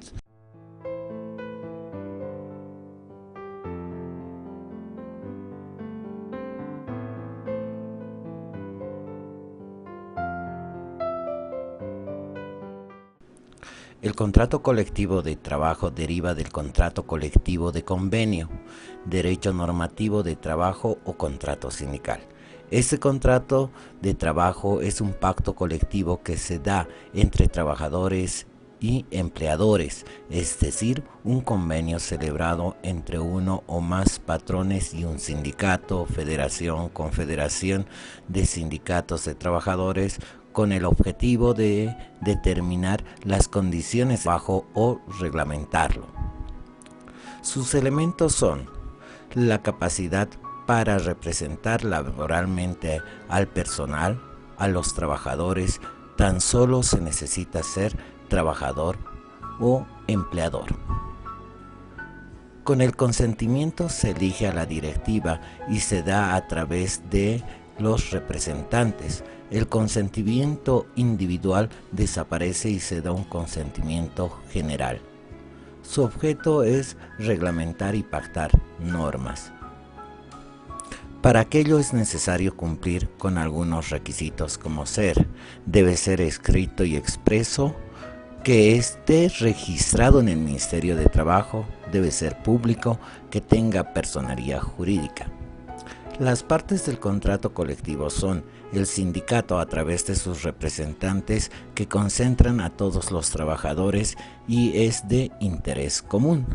A: El contrato colectivo de trabajo deriva del contrato colectivo de convenio, derecho normativo de trabajo o contrato sindical. Este contrato de trabajo es un pacto colectivo que se da entre trabajadores y empleadores, es decir, un convenio celebrado entre uno o más patrones y un sindicato, federación, confederación de sindicatos de trabajadores, con el objetivo de determinar las condiciones de trabajo o reglamentarlo. Sus elementos son la capacidad para representar laboralmente al personal, a los trabajadores. Tan solo se necesita ser trabajador o empleador. Con el consentimiento se elige a la directiva y se da a través de los representantes. El consentimiento individual desaparece y se da un consentimiento general. Su objeto es reglamentar y pactar normas. Para aquello es necesario cumplir con algunos requisitos como debe ser escrito y expreso, que esté registrado en el Ministerio de Trabajo, debe ser público, que tenga personería jurídica. Las partes del contrato colectivo son el sindicato a través de sus representantes que concentran a todos los trabajadores y es de interés común.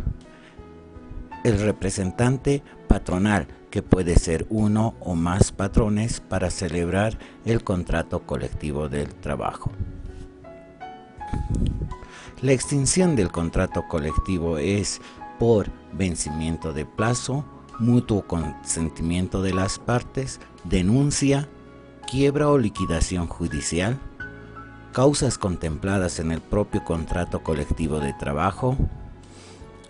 A: El representante patronal, que puede ser uno o más patrones para celebrar el contrato colectivo del trabajo. La extinción del contrato colectivo es por vencimiento de plazo, mutuo consentimiento de las partes, denuncia, quiebra o liquidación judicial, causas contempladas en el propio contrato colectivo de trabajo,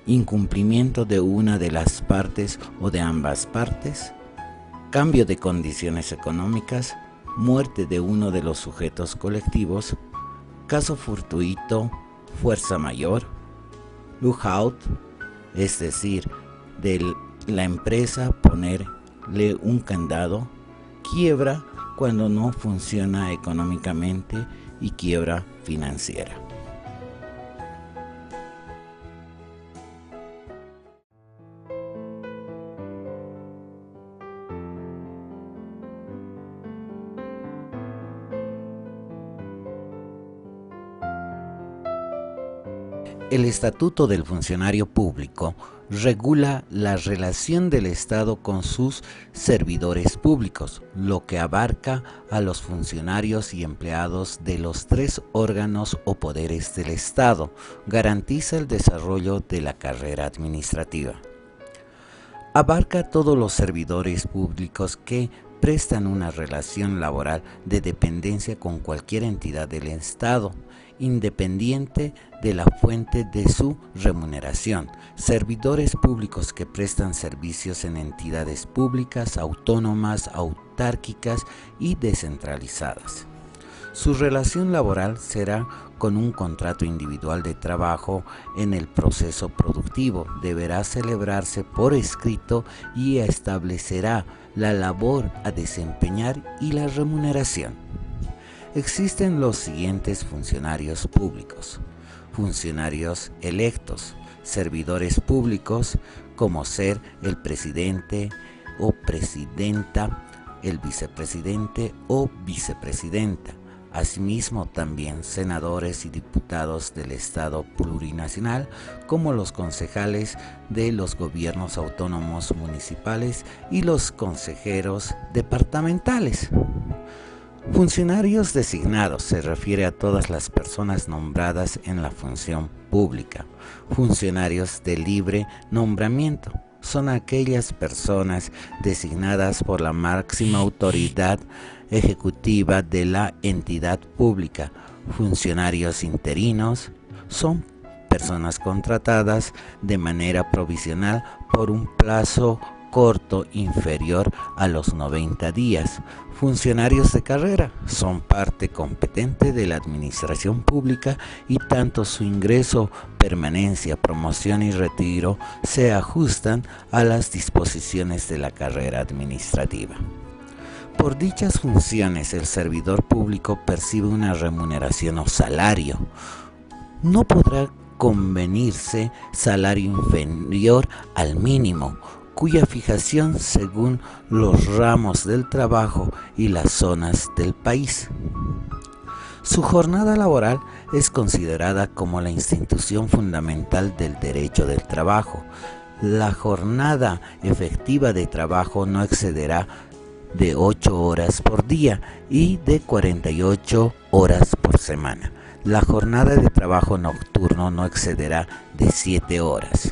A: incumplimiento de una de las partes o de ambas partes, cambio de condiciones económicas, muerte de uno de los sujetos colectivos, caso fortuito, fuerza mayor, lockout, es decir, de la empresa ponerle un candado, quiebra, cuando no funciona económicamente y quiebra financiera. El Estatuto del Funcionario Público regula la relación del Estado con sus servidores públicos, lo que abarca a los funcionarios y empleados de los 3 órganos o poderes del Estado. Garantiza el desarrollo de la carrera administrativa. Abarca a todos los servidores públicos que prestan una relación laboral de dependencia con cualquier entidad del Estado, independiente de la fuente de su remuneración. Servidores públicos que prestan servicios en entidades públicas, autónomas, autárquicas y descentralizadas. Su relación laboral será con un contrato individual de trabajo en el proceso productivo. Deberá celebrarse por escrito y establecerá la labor a desempeñar y la remuneración. Existen los siguientes funcionarios públicos: funcionarios electos, servidores públicos, como ser el presidente o presidenta, el vicepresidente o vicepresidenta. Asimismo, también senadores y diputados del Estado plurinacional, como los concejales de los gobiernos autónomos municipales y los consejeros departamentales. Funcionarios designados se refiere a todas las personas nombradas en la función pública. Funcionarios de libre nombramiento son aquellas personas designadas por la máxima autoridad ejecutiva de la entidad pública. Funcionarios interinos son personas contratadas de manera provisional por un plazo corto inferior a los 90 días. Funcionarios de carrera son parte competente de la administración pública y tanto su ingreso, permanencia, promoción y retiro se ajustan a las disposiciones de la carrera administrativa. Por dichas funciones, el servidor público percibe una remuneración o salario. No podrá convenirse salario inferior al mínimo, cuya fijación según los ramos del trabajo y las zonas del país. Su jornada laboral es considerada como la institución fundamental del derecho del trabajo. La jornada efectiva de trabajo no excederá de 8 horas por día y de 48 horas por semana. La jornada de trabajo nocturno no excederá de 7 horas.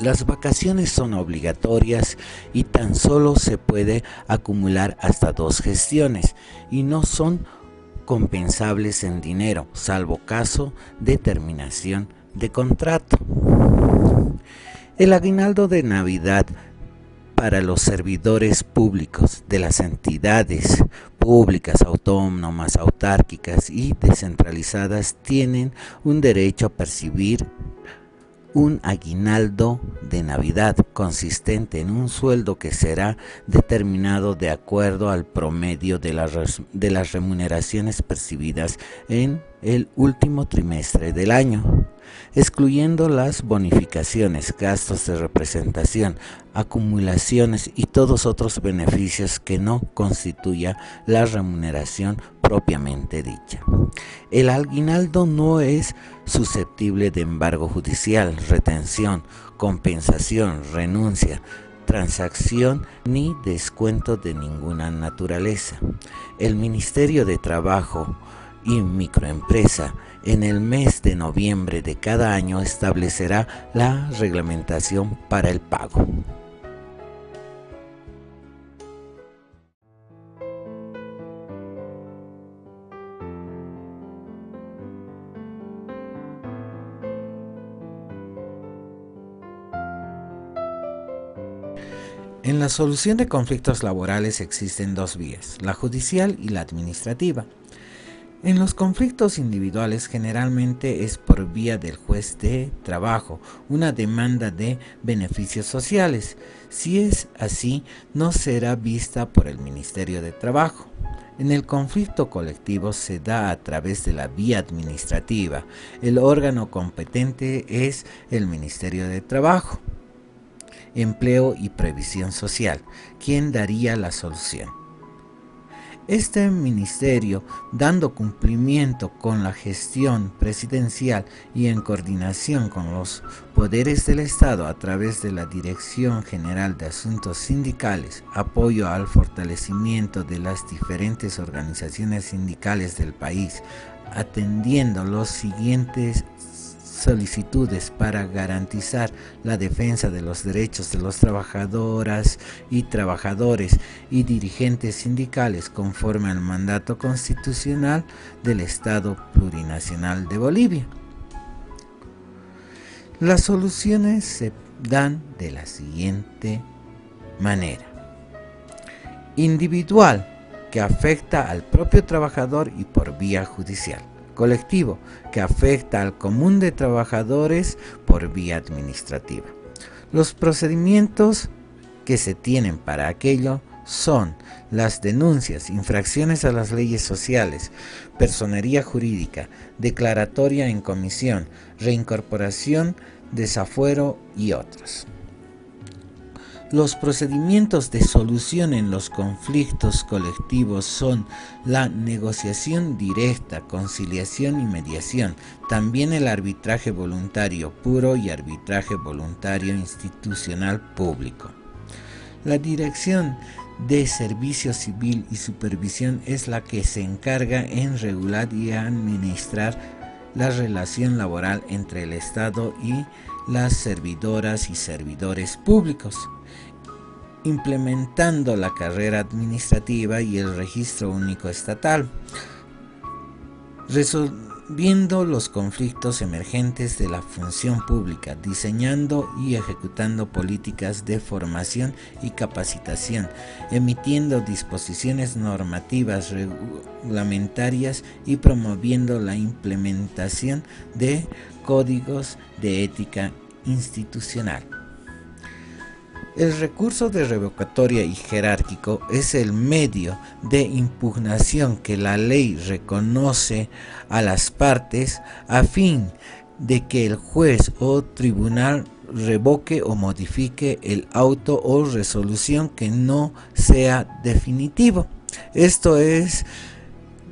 A: Las vacaciones son obligatorias y tan solo se puede acumular hasta 2 gestiones y no son compensables en dinero, salvo caso de terminación de contrato. El aguinaldo de Navidad para los servidores públicos de las entidades públicas, autónomas, autárquicas y descentralizadas tienen un derecho a percibir un aguinaldo de Navidad consistente en un sueldo que será determinado de acuerdo al promedio de las remuneraciones percibidas en el último trimestre del año, excluyendo las bonificaciones, gastos de representación, acumulaciones y todos otros beneficios que no constituya la remuneración propiamente dicha. El aguinaldo no es susceptible de embargo judicial, retención, compensación, renuncia, transacción ni descuento de ninguna naturaleza. El Ministerio de Trabajo y Microempresa en el mes de noviembre de cada año establecerá la reglamentación para el pago. En la solución de conflictos laborales existen 2 vías, la judicial y la administrativa. En los conflictos individuales generalmente es por vía del juez de trabajo, una demanda de beneficios sociales. Si es así, no será vista por el Ministerio de Trabajo. En el conflicto colectivo se da a través de la vía administrativa. El órgano competente es el Ministerio de Trabajo, Empleo y Previsión Social, quien daría la solución. Este ministerio, dando cumplimiento con la gestión presidencial y en coordinación con los poderes del Estado a través de la Dirección General de Asuntos Sindicales, apoyo al fortalecimiento de las diferentes organizaciones sindicales del país, atendiendo los siguientes solicitudes para garantizar la defensa de los derechos de los trabajadoras y trabajadores y dirigentes sindicales conforme al mandato constitucional del Estado Plurinacional de Bolivia. Las soluciones se dan de la siguiente manera: individual, que afecta al propio trabajador y por vía judicial; colectivo, que afecta al común de trabajadores por vía administrativa. Los procedimientos que se tienen para aquello son las denuncias, infracciones a las leyes sociales, personería jurídica, declaratoria en comisión, reincorporación, desafuero y otros. Los procedimientos de solución en los conflictos colectivos son la negociación directa, conciliación y mediación, también el arbitraje voluntario puro y arbitraje voluntario institucional público. La Dirección de Servicio Civil y Supervisión es la que se encarga en regular y administrar la relación laboral entre el Estado y las servidoras y servidores públicos, implementando la carrera administrativa y el registro único estatal, resolviendo los conflictos emergentes de la función pública, diseñando y ejecutando políticas de formación y capacitación, emitiendo disposiciones normativas reglamentarias y promoviendo la implementación de códigos de ética institucional. El recurso de revocatoria y jerárquico es el medio de impugnación que la ley reconoce a las partes a fin de que el juez o tribunal revoque o modifique el auto o resolución que no sea definitivo. Esto es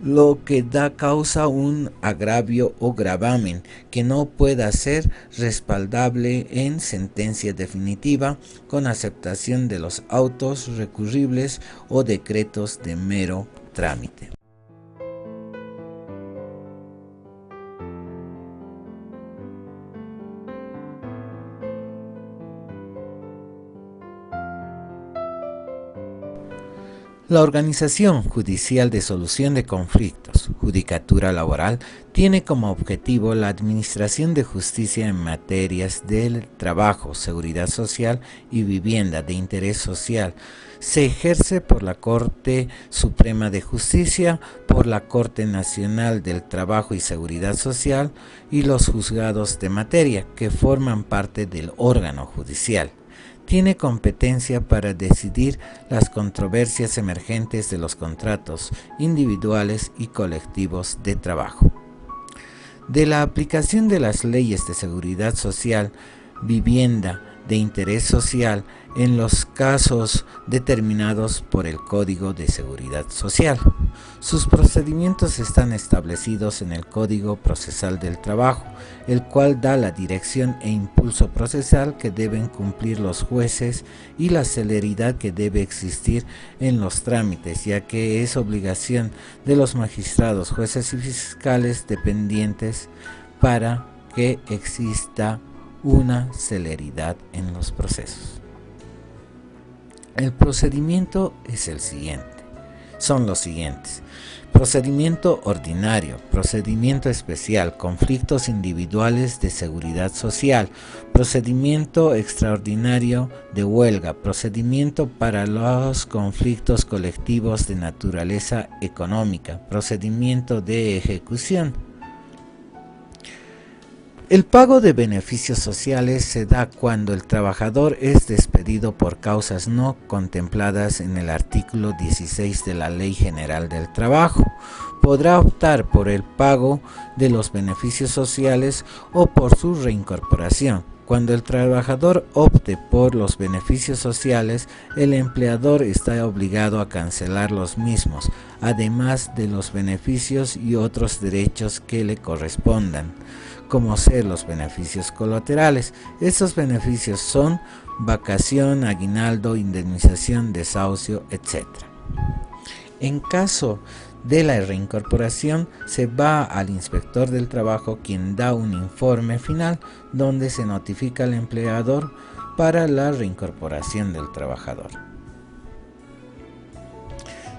A: lo que da causa a un agravio o gravamen que no pueda ser respaldable en sentencia definitiva con aceptación de los autos recurribles o decretos de mero trámite. La Organización Judicial de Solución de Conflictos, Judicatura Laboral, tiene como objetivo la administración de justicia en materias del trabajo, seguridad social y vivienda de interés social. Se ejerce por la Corte Suprema de Justicia, por la Corte Nacional del Trabajo y Seguridad Social y los juzgados de materia, que forman parte del órgano judicial. Tiene competencia para decidir las controversias emergentes de los contratos individuales y colectivos de trabajo. De la aplicación de las leyes de seguridad social, vivienda, de interés social en los casos determinados por el Código de Seguridad Social. Sus procedimientos están establecidos en el Código Procesal del Trabajo, el cual da la dirección e impulso procesal que deben cumplir los jueces y la celeridad que debe existir en los trámites, ya que es obligación de los magistrados, jueces y fiscales dependientes para que exista una celeridad en los procesos. El procedimiento es el siguiente. son los siguientes: procedimiento ordinario, procedimiento especial, conflictos individuales de seguridad social, procedimiento extraordinario de huelga, procedimiento para los conflictos colectivos de naturaleza económica, procedimiento de ejecución. El pago de beneficios sociales se da cuando el trabajador es despedido por causas no contempladas en el artículo 16 de la Ley General del Trabajo. Podrá optar por el pago de los beneficios sociales o por su reincorporación. Cuando el trabajador opte por los beneficios sociales, el empleador está obligado a cancelar los mismos, además de los beneficios y otros derechos que le correspondan, como ser los beneficios colaterales. Estos beneficios son vacación, aguinaldo, indemnización, desahucio, etc. En caso de la reincorporación, se va al inspector del trabajo, quien da un informe final donde se notifica al empleador para la reincorporación del trabajador.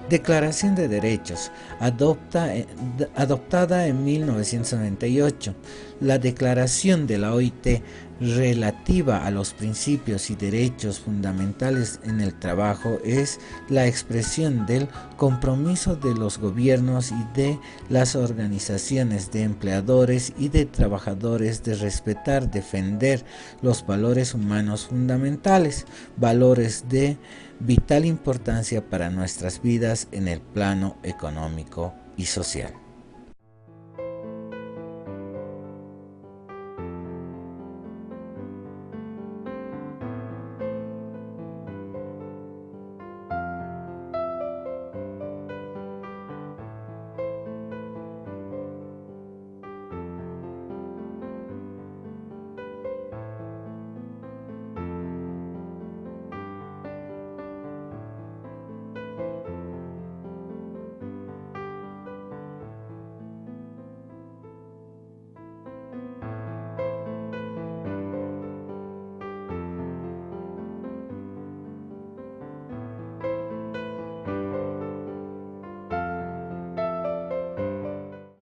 A: Declaración de Derechos, adoptada en 1998. La Declaración de la OIT relativa a los principios y derechos fundamentales en el trabajo es la expresión del compromiso de los gobiernos y de las organizaciones de empleadores y de trabajadores de respetar, defender los valores humanos fundamentales, valores de vital importancia para nuestras vidas en el plano económico y social.